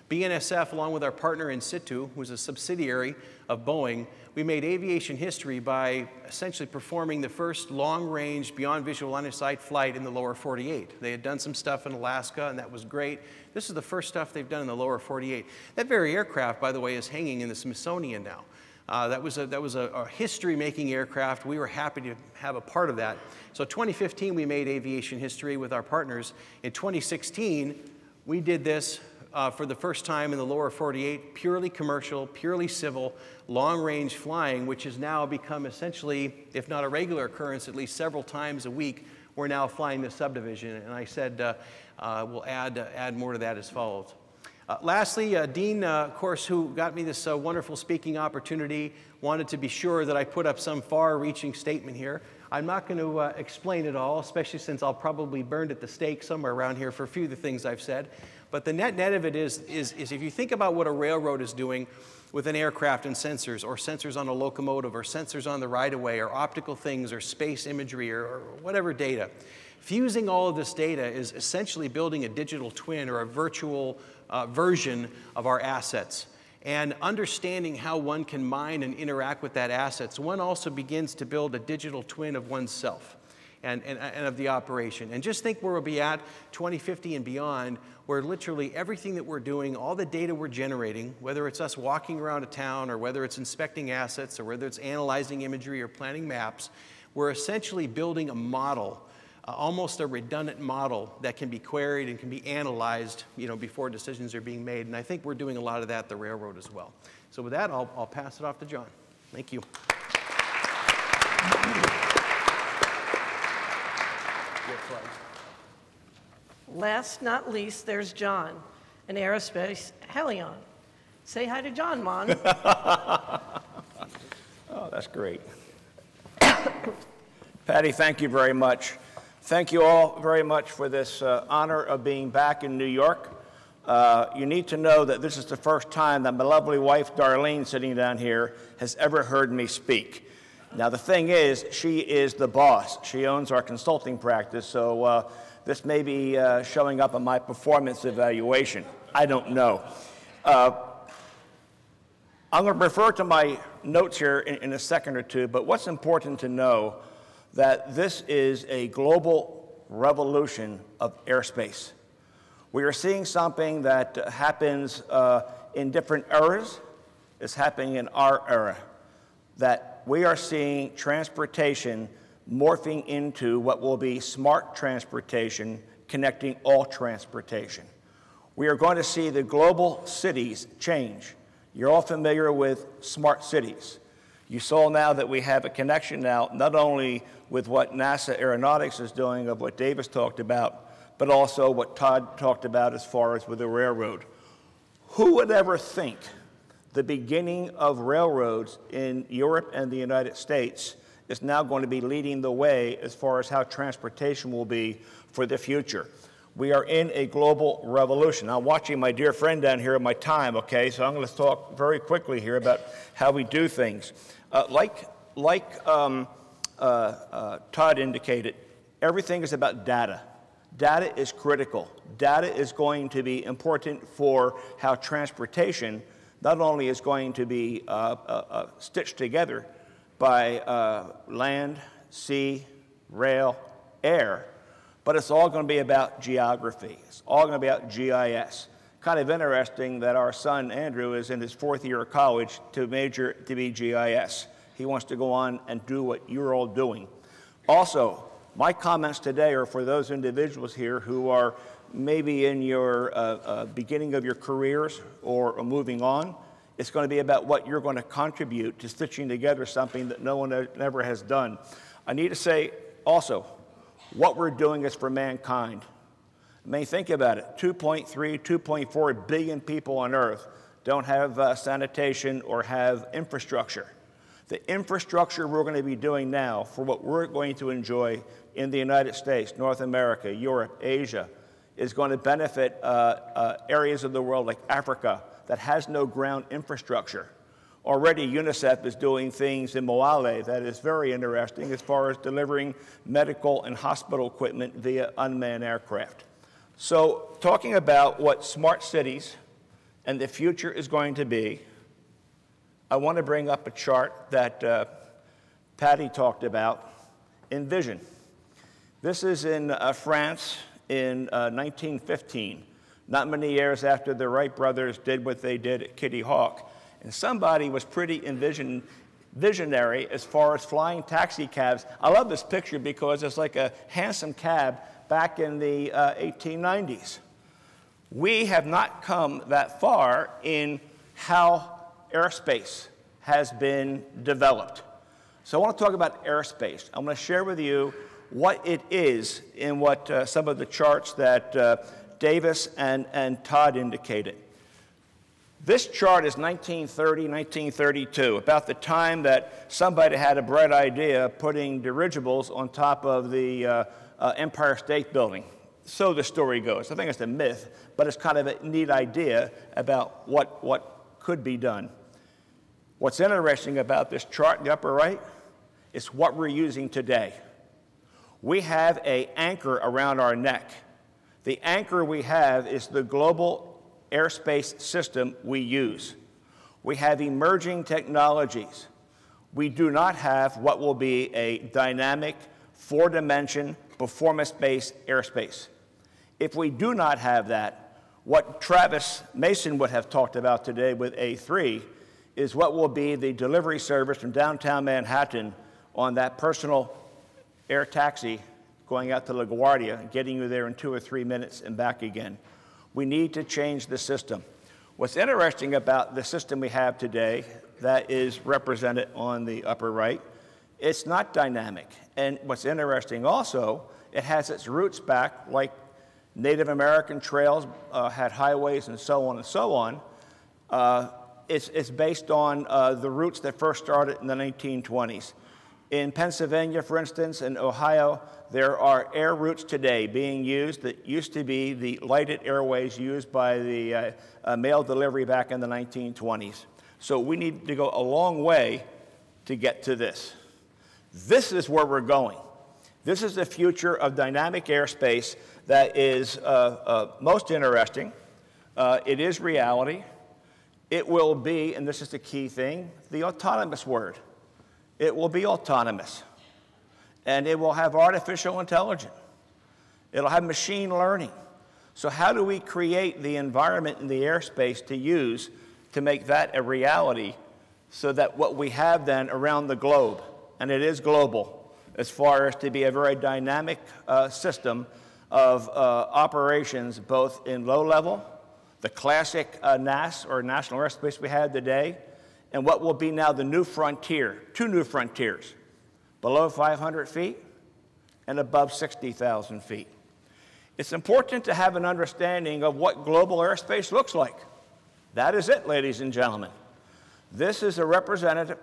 BNSF, along with our partner Insitu, who's a subsidiary of Boeing, we made aviation history by essentially performing the first long-range, beyond visual line of sight flight in the lower 48. They had done some stuff in Alaska, and that was great. This is the first stuff they've done in the lower 48. That very aircraft, by the way, is hanging in the Smithsonian now. That was a history-making aircraft. We were happy to have a part of that. So 2015, we made aviation history with our partners. In 2016, we did this for the first time in the lower 48, purely commercial, purely civil, long-range flying, which has now become essentially, if not a regular occurrence, at least several times a week, we're now flying this subdivision. And I said we'll add more to that as follows. Lastly, Dean, of course, who got me this wonderful speaking opportunity, wanted to be sure that I put up some far-reaching statement here. I'm not going to explain it all, especially since I'll probably burned at the stake somewhere around here for a few of the things I've said. But the net of it is if you think about what a railroad is doing with an aircraft and sensors, or sensors on a locomotive, or sensors on the right-of-way, or optical things, or space imagery, or whatever data, fusing all of this data is essentially building a digital twin or a virtual version of our assets. And understanding how one can mine and interact with that assets, one also begins to build a digital twin of oneself and of the operation. And just think where we'll be at 2050 and beyond, where literally everything that we're doing, all the data we're generating, whether it's us walking around a town, or whether it's inspecting assets, or whether it's analyzing imagery or planning maps, we're essentially building a model, almost a redundant model that can be queried and can be analyzed, before decisions are being made. And I think we're doing a lot of that at the railroad as well. So with that, I'll pass it off to John. Thank you. Last not least, there's John, an aerospace hellion. Say hi to John, Mon. Oh, that's great. Patty, thank you very much. Thank you all very much for this honor of being back in New York. You need to know that this is the first time that my lovely wife, Darlene, sitting down here, has ever heard me speak. Now, the thing is, she is the boss. She owns our consulting practice, so this may be showing up on my performance evaluation. I don't know. I'm going to refer to my notes here in a second or two, but what's important to know that this is a global revolution of airspace. We are seeing something that happens in different eras. It's happening in our era, that we are seeing transportation morphing into what will be smart transportation, connecting all transportation. We are going to see the global cities change. You're all familiar with smart cities. You saw now that we have a connection now, not only with what NASA Aeronautics is doing, of what Davis talked about, but also what Todd talked about as far as with the railroad. Who would ever think the beginning of railroads in Europe and the United States is now going to be leading the way as far as how transportation will be for the future? We are in a global revolution. I'm watching my dear friend down here at my time, okay? So I'm going to talk very quickly here about how we do things. Todd indicated, everything is about data. Data is critical. Data is going to be important for how transportation not only is going to be stitched together by land, sea, rail, air, but it's all going to be about geography. It's all going to be about GIS. Kind of interesting that our son, Andrew, is in his 4th year of college to major to be GIS. He wants to go on and do what you're all doing. Also, my comments today are for those individuals here who are maybe in your beginning of your careers or moving on. It's going to be about what you're going to contribute to stitching together something that no one ever has done. I need to say also, what we're doing is for mankind. I mean, think about it. 2.3, 2.4 billion people on Earth don't have sanitation or have infrastructure. The infrastructure we're going to be doing now for what we're going to enjoy in the United States, North America, Europe, Asia, is going to benefit areas of the world like Africa that has no ground infrastructure. Already, UNICEF is doing things in Moale that is very interesting as far as delivering medical and hospital equipment via unmanned aircraft. So, talking about what smart cities and the future is going to be, I want to bring up a chart that Patty talked about, Envision. This is in France in 1915, not many years after the Wright brothers did what they did at Kitty Hawk. And somebody was pretty visionary as far as flying taxi cabs. I love this picture because it's like a handsome cab back in the 1890s. We have not come that far in how airspace has been developed. So I want to talk about airspace. I'm going to share with you what it is in what some of the charts that Davis and Todd indicated. This chart is 1930, 1932, about the time that somebody had a bright idea of putting dirigibles on top of the Empire State Building. So the story goes. I think it's a myth, but it's kind of a neat idea about what could be done. What's interesting about this chart in the upper right is what we're using today. We have an anchor around our neck. The anchor we have is the global airspace system we use. We have emerging technologies. We do not have what will be a dynamic, four-dimension, performance-based airspace. If we do not have that, what Travis Mason would have talked about today with A3 is what will be the delivery service from downtown Manhattan on that personal air taxi going out to LaGuardia, getting you there in 2 or 3 minutes and back again. We need to change the system. What's interesting about the system we have today that is represented on the upper right, it's not dynamic. And what's interesting also, it has its roots back like Native American trails had highways and so on and so on. It's based on the routes that first started in the 1920s. In Pennsylvania, for instance, and Ohio, there are air routes today being used that used to be the lighted airways used by the mail delivery back in the 1920s. So we need to go a long way to get to this. This is where we're going. This is the future of dynamic airspace that is most interesting. It is reality. It will be, and this is the key thing, the autonomous word. It will be autonomous. And it will have artificial intelligence. It'll have machine learning. So how do we create the environment in the airspace to use to make that a reality so that what we have then around the globe, and it is global, as far as to be a very dynamic system of operations both in low level, the classic NAS or National Airspace we had today, and what will be now the new frontier, 2 new frontiers, below 500 feet and above 60,000 feet. It's important to have an understanding of what global airspace looks like. That is it, ladies and gentlemen. This is a representative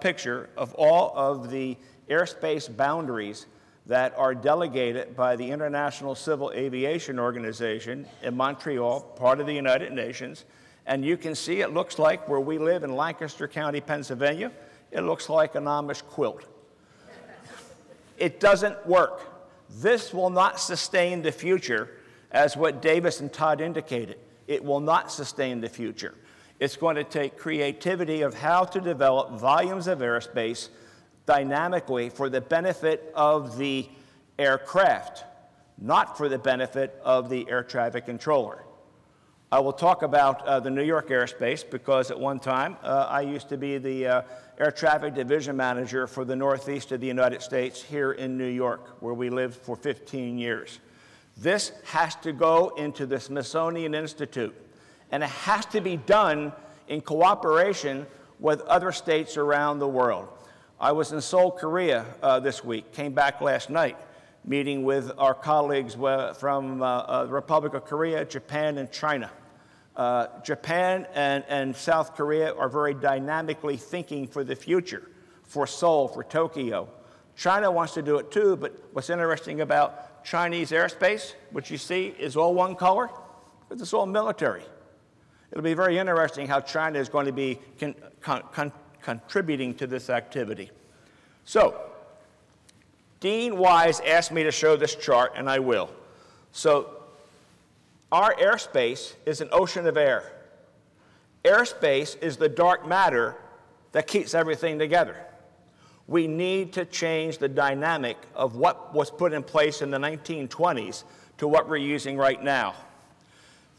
picture of all of the airspace boundaries that are delegated by the International Civil Aviation Organization in Montreal, part of the United Nations. And you can see it looks like where we live in Lancaster County, Pennsylvania, it looks like an Amish quilt. It doesn't work. This will not sustain the future, as what Davis and Todd indicated. It will not sustain the future. It's going to take creativity of how to develop volumes of airspace dynamically for the benefit of the aircraft, not for the benefit of the air traffic controller. I will talk about the New York airspace because at one time I used to be the air traffic division manager for the Northeast of the United States here in New York, where we lived for 15 years. This has to go into the Smithsonian Institute, and it has to be done in cooperation with other states around the world. I was in Seoul, Korea this week, came back last night, meeting with our colleagues from the Republic of Korea, Japan, and China. Japan and South Korea are very dynamically thinking for the future, for Seoul, for Tokyo. China wants to do it too, but what's interesting about Chinese airspace, which you see is all one color, but it's all military. It'll be very interesting how China is going to be contributing to this activity. So, Dean Wise asked me to show this chart, and I will. So, our airspace is an ocean of air. Airspace is the dark matter that keeps everything together. We need to change the dynamic of what was put in place in the 1920s to what we're using right now.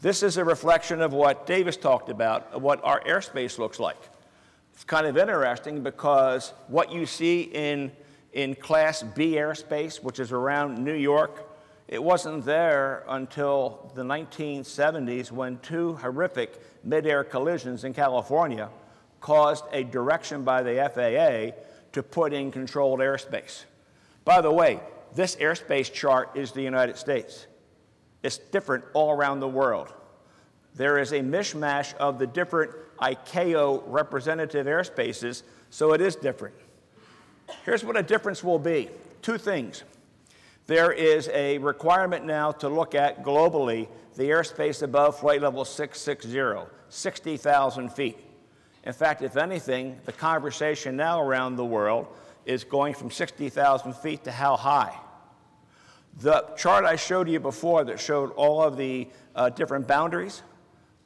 This is a reflection of what Davis talked about, of what our airspace looks like. It's kind of interesting because what you see in Class B airspace, which is around New York It wasn't there until the 1970s when two horrific mid-air collisions in California caused a direction by the FAA to put in controlled airspace. By the way, this airspace chart is the United States. It's different all around the world. There is a mishmash of the different ICAO representative airspaces, so it is different. Here's what a difference will be. Two things. There is a requirement now to look at globally the airspace above flight level 660, 60,000 feet. In fact, if anything, the conversation now around the world is going from 60,000 feet to how high. The chart I showed you before that showed all of the different boundaries,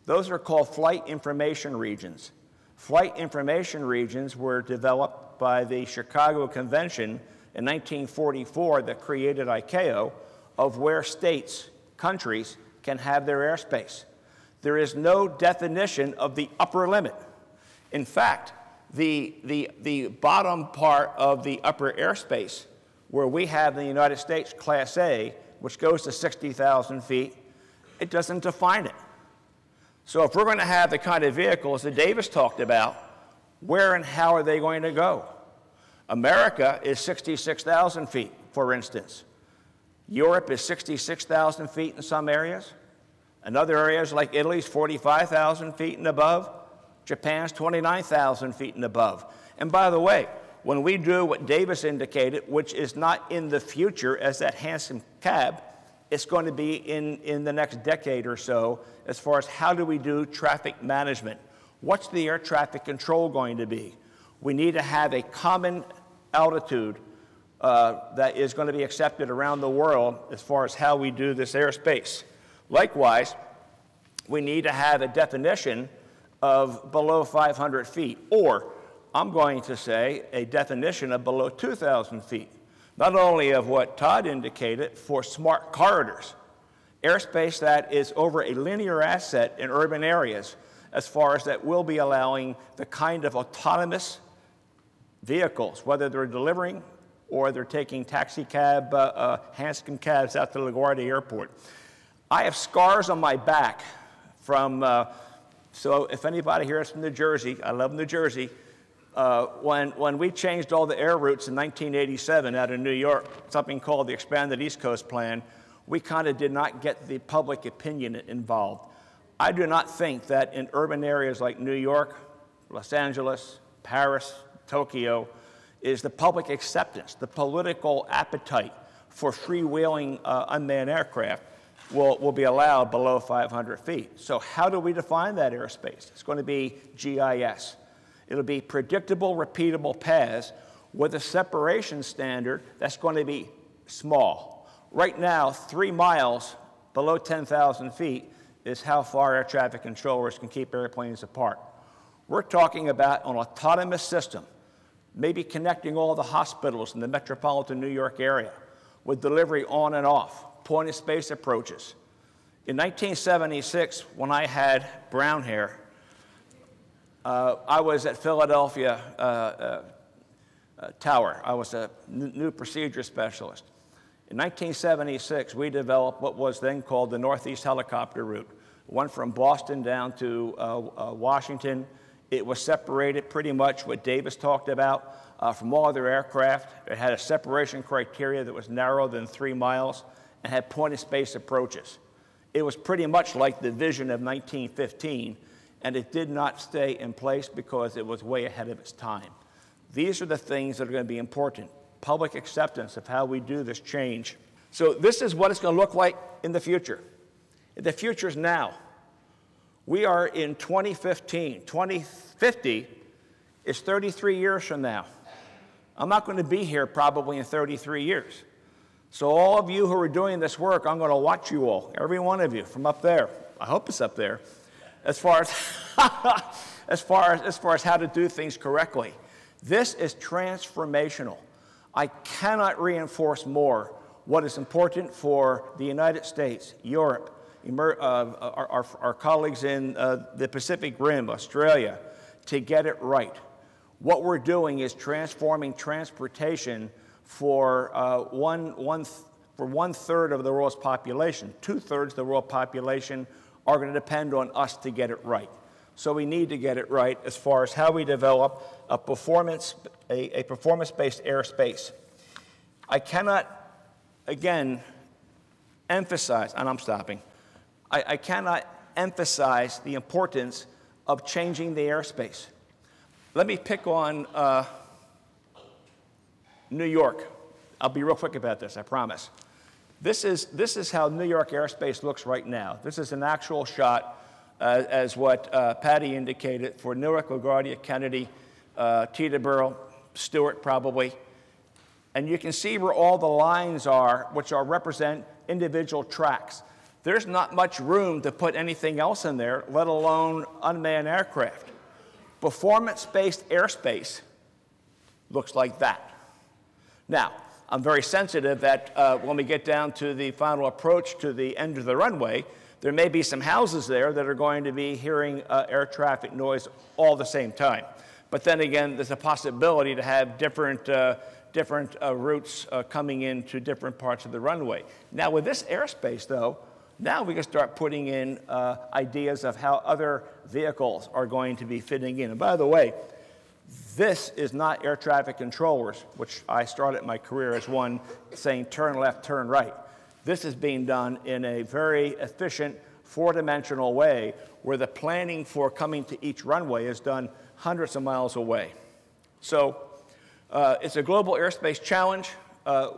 those are called flight information regions. Flight information regions were developed by the Chicago Convention in 1944 that created ICAO of where states, countries, can have their airspace. There is no definition of the upper limit. In fact, the bottom part of the upper airspace, where we have in the United States Class A, which goes to 60,000 feet, it doesn't define it. So if we're going to have the kind of vehicles that Davis talked about, where and how are they going to go? America is 66,000 feet, for instance. Europe is 66,000 feet in some areas. In other areas like Italy is 45,000 feet and above. Japan's 29,000 feet and above. And by the way, when we do what Davis indicated, which is not in the future as that handsome cab, it's going to be in the next decade or so as far as how do we do traffic management. What's the air traffic control going to be? We need to have a common altitude that is going to be accepted around the world as far as how we do this airspace. Likewise, we need to have a definition of below 500 feet, or I'm going to say a definition of below 2,000 feet. Not only of what Todd indicated for smart corridors, airspace that is over a linear asset in urban areas, as far as that will be allowing the kind of autonomous vehicles, whether they're delivering or they're taking taxi cab, Hanscom cabs out to LaGuardia Airport. I have scars on my back from, so if anybody here is from New Jersey, I love New Jersey, when we changed all the air routes in 1987 out of New York, something called the Expanded East Coast Plan, we kind of did not get the public opinion involved. I do not think that in urban areas like New York, Los Angeles, Paris, Tokyo, is the public acceptance, the political appetite for freewheeling unmanned aircraft will be allowed below 500 feet. So how do we define that airspace? It's going to be GIS. It'll be predictable, repeatable paths with a separation standard that's going to be small. Right now, 3 miles below 10,000 feet is how far air traffic controllers can keep airplanes apart. We're talking about an autonomous system, maybe connecting all the hospitals in the metropolitan New York area with delivery on and off, point-of-space approaches. In 1976, when I had brown hair, I was at Philadelphia Tower. I was a new procedure specialist. In 1976, we developed what was then called the Northeast Helicopter Route. One from Boston down to Washington. It was separated pretty much what Davis talked about from all other aircraft. It had a separation criteria that was narrower than 3 miles and had point-of-space approaches. It was pretty much like the vision of 1915, and it did not stay in place because it was way ahead of its time. These are the things that are going to be important. Public acceptance of how we do this change. So this is what it's going to look like in the future. The future is now. We are in 2015. 2050 is 33 years from now. I'm not going to be here probably in 33 years. So all of you who are doing this work, I'm going to watch you all, every one of you from up there. I hope it's up there. As far as how to do things correctly. This is transformational. I cannot reinforce more what is important for the United States, Europe, our colleagues in the Pacific Rim, Australia, to get it right. What we're doing is transforming transportation for one for 1/3 of the world's population. 2/3 of the world population are going to depend on us to get it right. So we need to get it right as far as how we develop a performance-based airspace. I cannot, again, emphasize, and I'm stopping, I cannot emphasize the importance of changing the airspace. Let me pick on New York. I'll be real quick about this, I promise. This is how New York airspace looks right now. This is an actual shot, as what Patty indicated, for Newark, LaGuardia, Kennedy, Teterboro, Stewart probably. And you can see where all the lines are, which represent individual tracks. There's not much room to put anything else in there, let alone unmanned aircraft. Performance-based airspace looks like that. Now, I'm very sensitive that when we get down to the final approach to the end of the runway, there may be some houses there that are going to be hearing air traffic noise all the same time. But then again, there's a possibility to have different routes coming into different parts of the runway. Now, with this airspace, though, now we can start putting in ideas of how other vehicles are going to be fitting in. And by the way, this is not air traffic controllers, which I started my career as one saying turn left, turn right. This is being done in a very efficient, four-dimensional way where the planning for coming to each runway is done hundreds of miles away. So it's a global airspace challenge.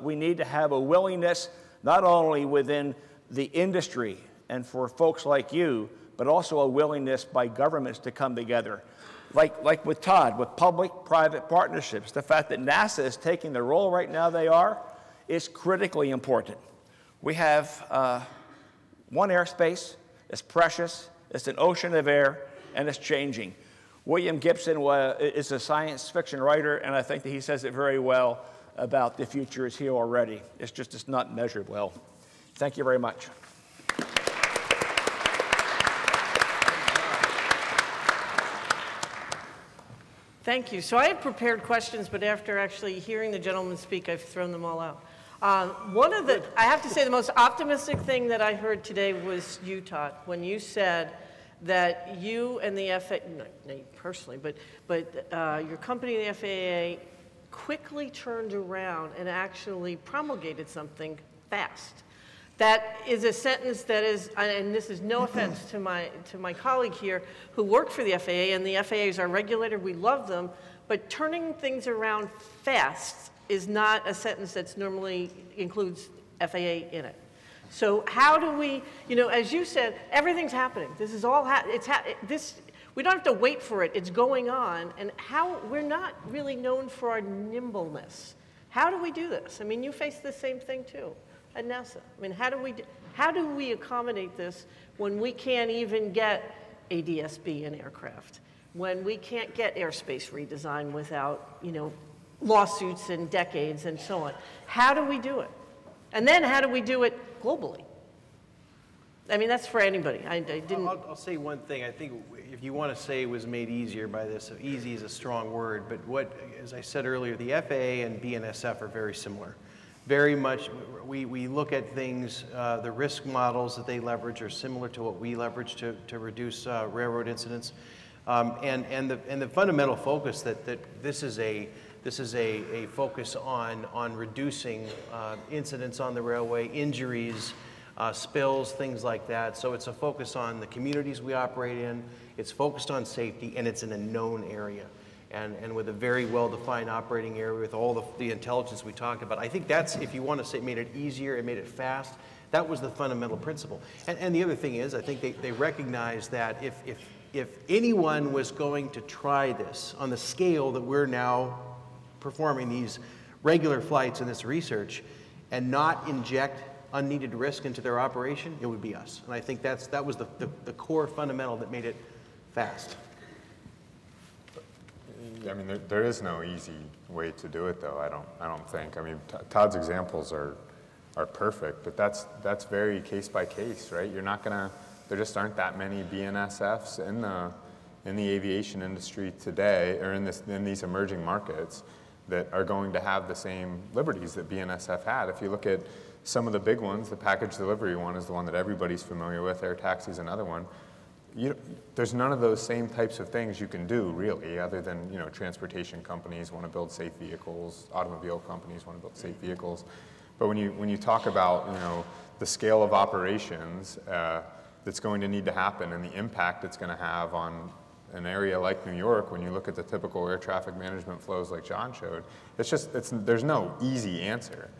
We need to have a willingness, not only within the industry and for folks like you, but also a willingness by governments to come together. Like with Todd, with public-private partnerships, the fact that NASA is taking the role right now they are is critically important. We have one airspace, it's precious, it's an ocean of air, and it's changing. William Gibson is a science fiction writer, and I think that he says it very well about the future is here already. It's not measured well. Thank you very much. Thank you. So I had prepared questions, but after actually hearing the gentleman speak, I've thrown them all out. I have to say, the most optimistic thing that I heard today was you, Todd, when you said that you and the FAA, not you personally, but your company, the FAA, quickly turned around and actually promulgated something fast. That is a sentence that is, and this is no offense to my colleague here who worked for the FAA, and the FAA is our regulator, we love them, but turning things around fast is not a sentence that normally includes FAA in it. So how do we, as you said, everything's happening. This is all, we don't have to wait for it, it's going on, and we're not really known for our nimbleness. How do we do this? I mean, you face the same thing too at NASA. I mean, how do we accommodate this when we can't even get ADS-B in aircraft, when we can't get airspace redesign without, lawsuits and decades and so on? How do we do it? And then how do we do it globally? I mean, that's for anybody. I'll say one thing. I think if you want to say it was made easier by this, easy is a strong word, but as I said earlier, the FAA and BNSF are very similar. Very much, we look at things, the risk models that they leverage are similar to what we leverage to reduce railroad incidents. And the fundamental focus that this is a focus on reducing incidents on the railway, injuries, spills, things like that. So it's a focus on the communities we operate in, it's focused on safety, and it's in a known area. And with a very well-defined operating area with all the intelligence we talked about. I think that's, if you want to say it made it easier, it made it fast, that was the fundamental principle. And the other thing is, I think they recognize that if anyone was going to try this on the scale that we're now performing these regular flights and this research and not inject unneeded risk into their operation, it would be us. And I think that was the core fundamental that made it fast. I mean, there is no easy way to do it, though. I don't think. I mean, Todd's examples are perfect, but that's very case by case, right? You're not gonna. There just aren't that many BNSFs in the aviation industry today, or in these emerging markets. that are going to have the same liberties that BNSF had. If you look at some of the big ones, the package delivery one is the one that everybody's familiar with, air taxi is another one. There's none of those same types of things you can do, really, other than, transportation companies want to build safe vehicles, automobile companies want to build safe vehicles. But when you talk about, the scale of operations that's going to need to happen and the impact it's going to have on an area like New York, when you look at the typical air traffic management flows like John showed, there's no easy answer.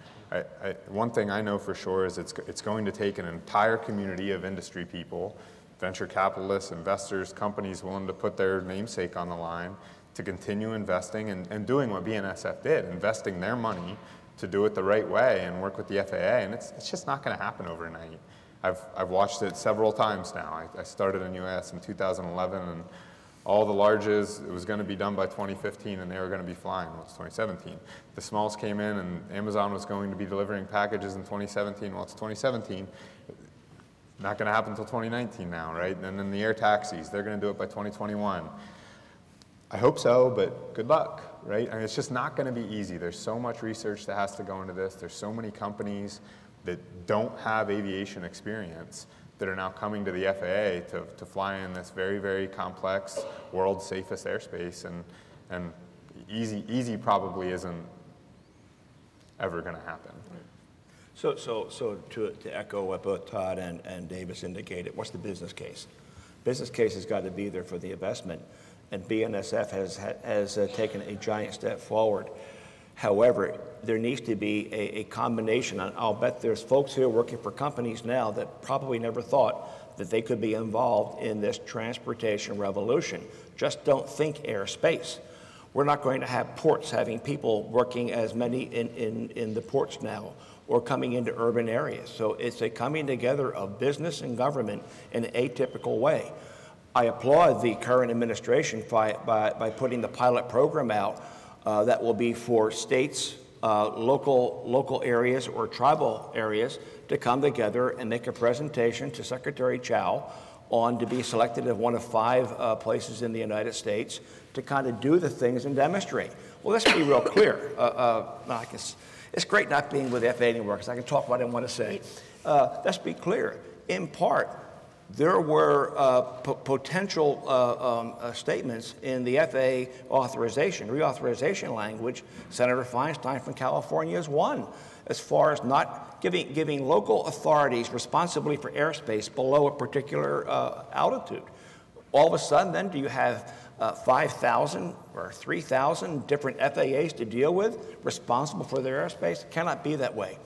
One thing I know for sure is it's going to take an entire community of industry people, venture capitalists, investors, companies willing to put their namesake on the line to continue investing and doing what BNSF did, investing their money to do it the right way and work with the FAA, and it's just not going to happen overnight. I've watched it several times now. I started in UAS in 2011, and all the larges, it was going to be done by 2015, and they were going to be flying. Well, it's 2017. The smalls came in, and Amazon was going to be delivering packages in 2017. Well, it's 2017. Not going to happen until 2019 now, right? And then the air taxis, they're going to do it by 2021. I hope so, but good luck, right? I mean, it's just not going to be easy. There's so much research that has to go into this. There's so many companies that don't have aviation experience that are now coming to the FAA to fly in this very, very complex, world's safest airspace, and easy probably isn't ever going to happen. So to echo what both Todd and Davis indicated, what's the business case? Business case has got to be there for the investment, and BNSF has taken a giant step forward. However, there needs to be a combination. I'll bet there's folks here working for companies now that probably never thought that they could be involved in this transportation revolution. Just don't think airspace. We're not going to have ports having people working as many in the ports now, or coming into urban areas. So it's a coming together of business and government in an atypical way. I applaud the current administration by putting the pilot program out that will be for states, local areas or tribal areas to come together and make a presentation to Secretary Chow on to be selected as one of 5 places in the United States to kind of do the things and demonstrate. Well, let's be real clear. It's great not being with the FAA anymore because I can talk what I want to say. Let's be clear. In part, there were potential statements in the FAA reauthorization language. Senator Feinstein from California is one, as far as not giving local authorities responsibility for airspace below a particular altitude. All of a sudden, then, do you have 5,000 or 3,000 different FAAs to deal with, responsible for their airspace? It cannot be that way.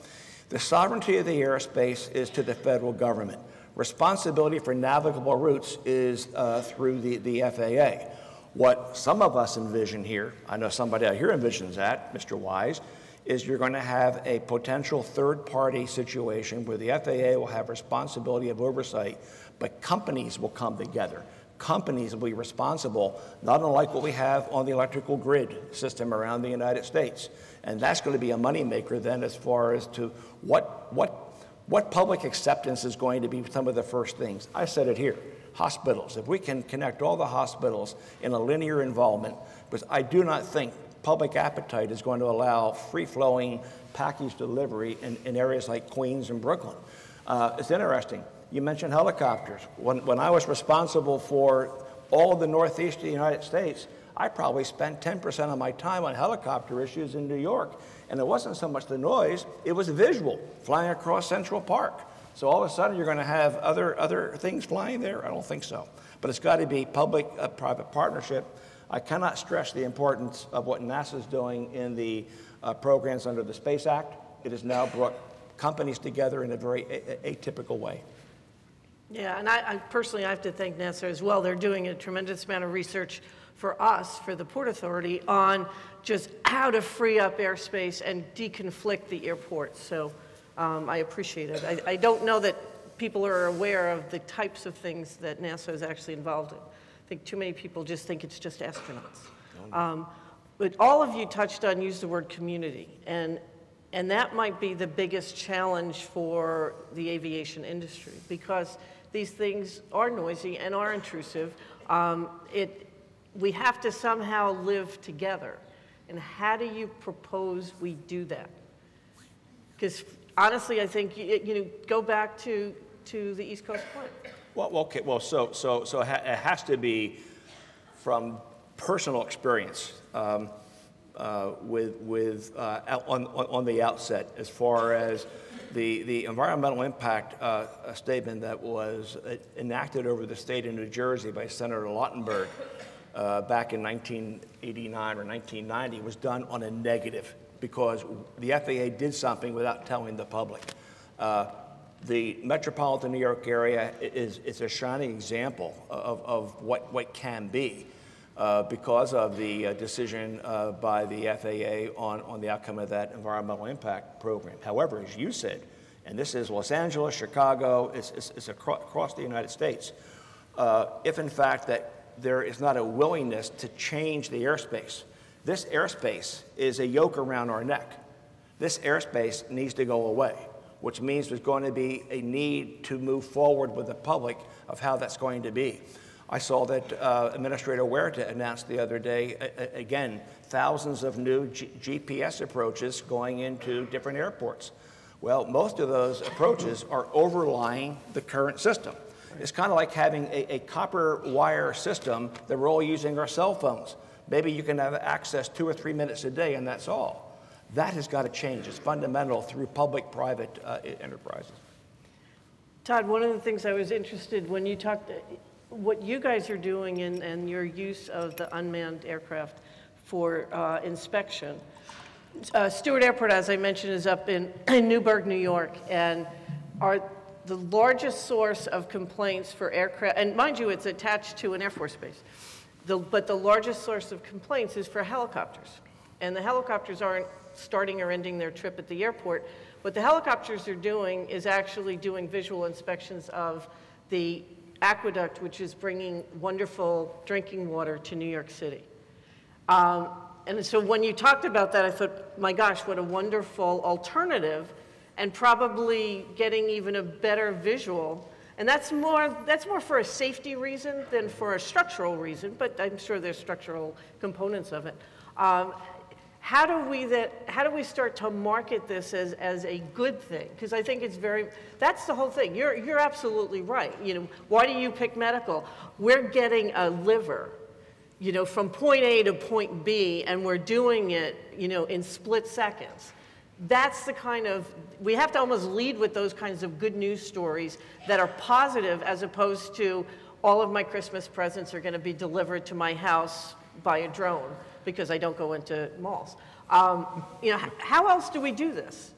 The sovereignty of the airspace is to the federal government. Responsibility for navigable routes is through the FAA. What some of us envision here, I know somebody out here envisions that, Mr. Wise, is you're going to have a potential third-party situation where the FAA will have responsibility of oversight, but companies will come together. Companies will be responsible, not unlike what we have on the electrical grid system around the United States. And that's going to be a moneymaker then as far as to what public acceptance is going to be some of the first things. I said it here, hospitals. If we can connect all the hospitals in a linear involvement, because I do not think public appetite is going to allow free-flowing package delivery in areas like Queens and Brooklyn. It's interesting. You mentioned helicopters. When I was responsible for all of the Northeast of the United States, I probably spent 10% of my time on helicopter issues in New York. And it wasn't so much the noise, it was visual, flying across Central Park. So all of a sudden you're going to have other things flying there? I don't think so. But it's got to be public-private partnership. I cannot stress the importance of what NASA's doing in the programs under the Space Act. It has now brought companies together in a very atypical way. Yeah, and I personally have to thank NASA as well. They're doing a tremendous amount of research for us, for the Port Authority, on just how to free up airspace and deconflict the airports. So I appreciate it. I don't know that people are aware of the types of things that NASA is actually involved in. I think too many people just think it's just astronauts. But all of you touched on, used the word community, and that might be the biggest challenge for the aviation industry, because these things are noisy and are intrusive. We have to somehow live together. And how do you propose we do that? Because honestly, I think, go back to the East Coast plan. Well, okay. Well, so it has to be from personal experience on the outset, as far as the environmental impact statement that was enacted over the state of New Jersey by Senator Lautenberg back in 1989 or 1990 was done on a negative, because the FAA did something without telling the public. The metropolitan New York area is a shining example of what can be because of the decision by the FAA on the outcome of that environmental impact program. However, as you said, and this is Los Angeles, Chicago, it's across the United States, if in fact that there is not a willingness to change the airspace, this airspace is a yoke around our neck. This airspace needs to go away, which means there's going to be a need to move forward with the public of how that's going to be. I saw that Administrator Huerta announced the other day, again, thousands of new GPS approaches going into different airports. Well, most of those approaches are overlying the current system. It's kind of like having a copper wire system that we're all using our cell phones. Maybe you can have access 2 or 3 minutes a day, and that's all. That has got to change. It's fundamental through public-private enterprises. Todd, one of the things I was interested when you talked, what you guys are doing and your use of the unmanned aircraft for inspection. Stewart Airport, as I mentioned, is up in Newburgh, New York, and are the largest source of complaints for aircraft, and mind you, it's attached to an Air Force base, but the largest source of complaints is for helicopters. And the helicopters aren't starting or ending their trip at the airport. What the helicopters are doing is actually doing visual inspections of the aqueduct, which is bringing wonderful drinking water to New York City. And so when you talked about that, I thought, my gosh, what a wonderful alternative, and probably getting even a better visual. And that's more for a safety reason than for a structural reason, but I'm sure there's structural components of it. How do we start to market this as a good thing? Because I think it's that's the whole thing. You're absolutely right. Why do you pick medical? We're getting a liver, from point A to point B, and we're doing it, in split seconds. That's the kind of, we have to almost lead with those kinds of good news stories that are positive, as opposed to all of my Christmas presents are going to be delivered to my house by a drone, because I don't go into malls. How else do we do this?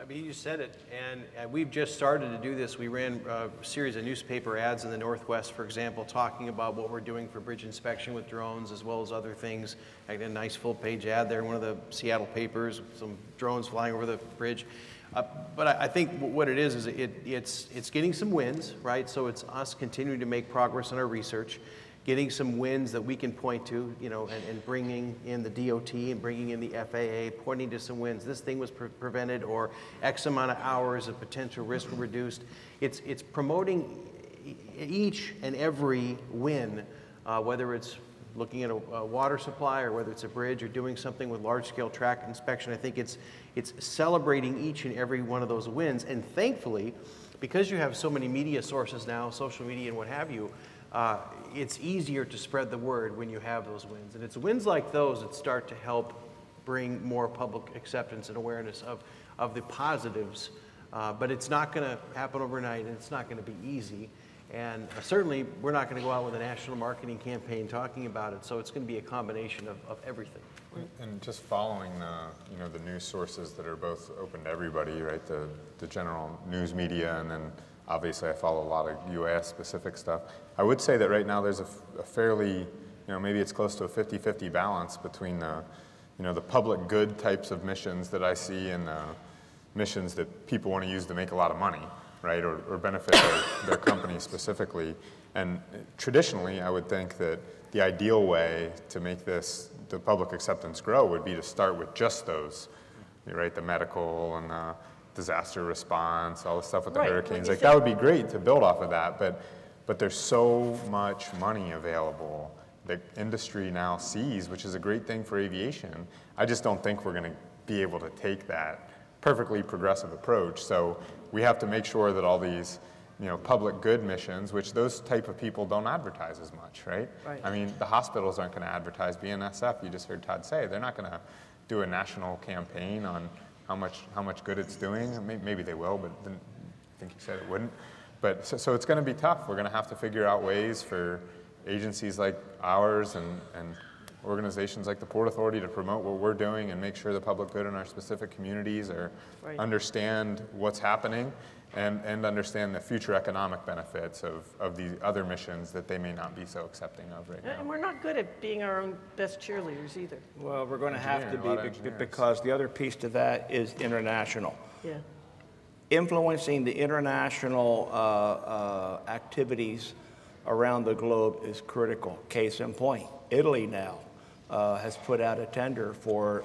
I mean, you said it, and we've just started to do this. We ran a series of newspaper ads in the Northwest, for example, talking about what we're doing for bridge inspection with drones, as well as other things. I had a nice full-page ad there in one of the Seattle papers, some drones flying over the bridge. But I think what it is it's getting some wins, right? So it's us continuing to make progress in our research, getting some wins that we can point to, and bringing in the DOT and bringing in the FAA, pointing to some wins. This thing was prevented, or X amount of hours of potential risk were reduced. It's promoting each and every win, whether it's looking at a water supply, or whether it's a bridge, or doing something with large-scale track inspection. I think it's celebrating each and every one of those wins. And thankfully, because you have so many media sources now, social media and what have you, it's easier to spread the word when you have those wins. And it's wins like those that start to help bring more public acceptance and awareness of the positives. But it's not going to happen overnight, and it's not going to be easy. And certainly, we're not going to go out with a national marketing campaign talking about it. So it's going to be a combination of everything. And just following the news sources that are both open to everybody, right? The general news media, and then obviously I follow a lot of UAS specific stuff. I would say that right now there's a fairly, maybe it's close to a 50-50 balance between the public good types of missions that I see, and missions that people want to use to make a lot of money, right? Or benefit their company specifically. And traditionally, I would think that the ideal way to make the public acceptance grow would be to start with just those, right? The medical and disaster response, all the stuff with the hurricanes. Like, that would be great to build off of that, but there's so much money available the industry now sees, which is a great thing for aviation. I just don't think we're going to be able to take that perfectly progressive approach. So we have to make sure that all these, public good missions, which those type of people don't advertise as much, right? Right. I mean, the hospitals aren't going to advertise BNSF. You just heard Todd say they're not going to do a national campaign on how much good it's doing. Maybe they will, but I think you said it wouldn't. But so it's going to be tough. We're going to have to figure out ways for agencies like ours and organizations like the Port Authority to promote what we're doing and make sure the public good in our specific communities understand what's happening and understand the future economic benefits of these other missions that they may not be so accepting of right now. And we're not good at being our own best cheerleaders either. Well, we're going to have to A lot of be engineers. because the other piece to that is international. Yeah. Influencing the international activities around the globe is critical. Case in point, Italy now has put out a tender for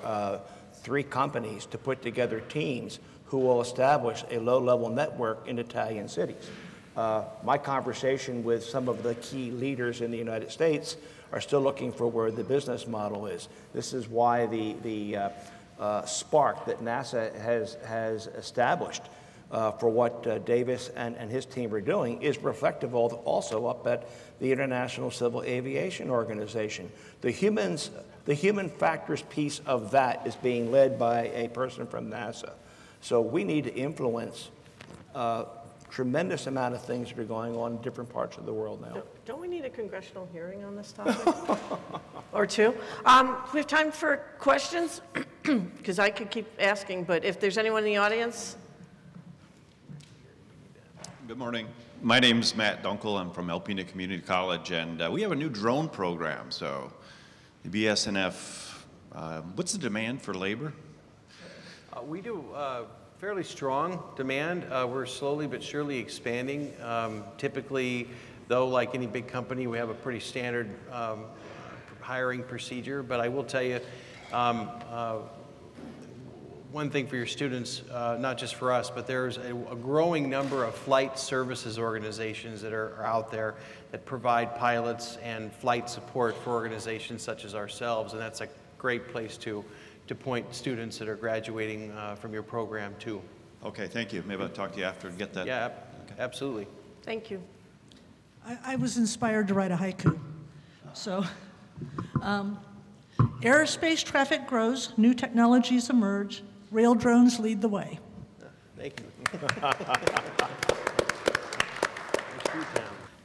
3 companies to put together teams who will establish a low-level network in Italian cities. My conversation with some of the key leaders in the United States are still looking for where the business model is. This is why the spark that NASA has established for what Davis and his team are doing is reflective also up at the International Civil Aviation Organization. The human factors piece of that is being led by a person from NASA. So we need to influence a tremendous amount of things that are going on in different parts of the world now. Don't we need a congressional hearing on this topic? Or 2? We have time for questions, because I could keep asking, but if there's anyone in the audience. Good morning. My name's Matt Dunkel. I'm from Alpena Community College, and we have a new drone program. So the BSNF, what's the demand for labor? We do fairly strong demand. We're slowly but surely expanding. Typically, though, like any big company, we have a pretty standard hiring procedure. But I will tell you, one thing for your students, not just for us, but there's a growing number of flight services organizations that are out there that provide pilots and flight support for organizations such as ourselves, and that's a great place to point students that are graduating from your program to. Okay, thank you. Maybe I'll talk to you after and get that. Yeah, absolutely. Thank you. I was inspired to write a haiku. So, aerospace traffic grows, new technologies emerge, rail drones lead the way. Thank you.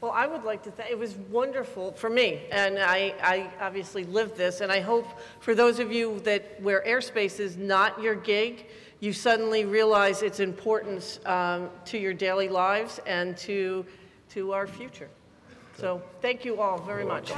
Well, I would like to thank, it was wonderful for me, and I obviously lived this, and I hope for those of you where airspace is not your gig, you suddenly realize its importance to your daily lives and to our future. So thank you all very much.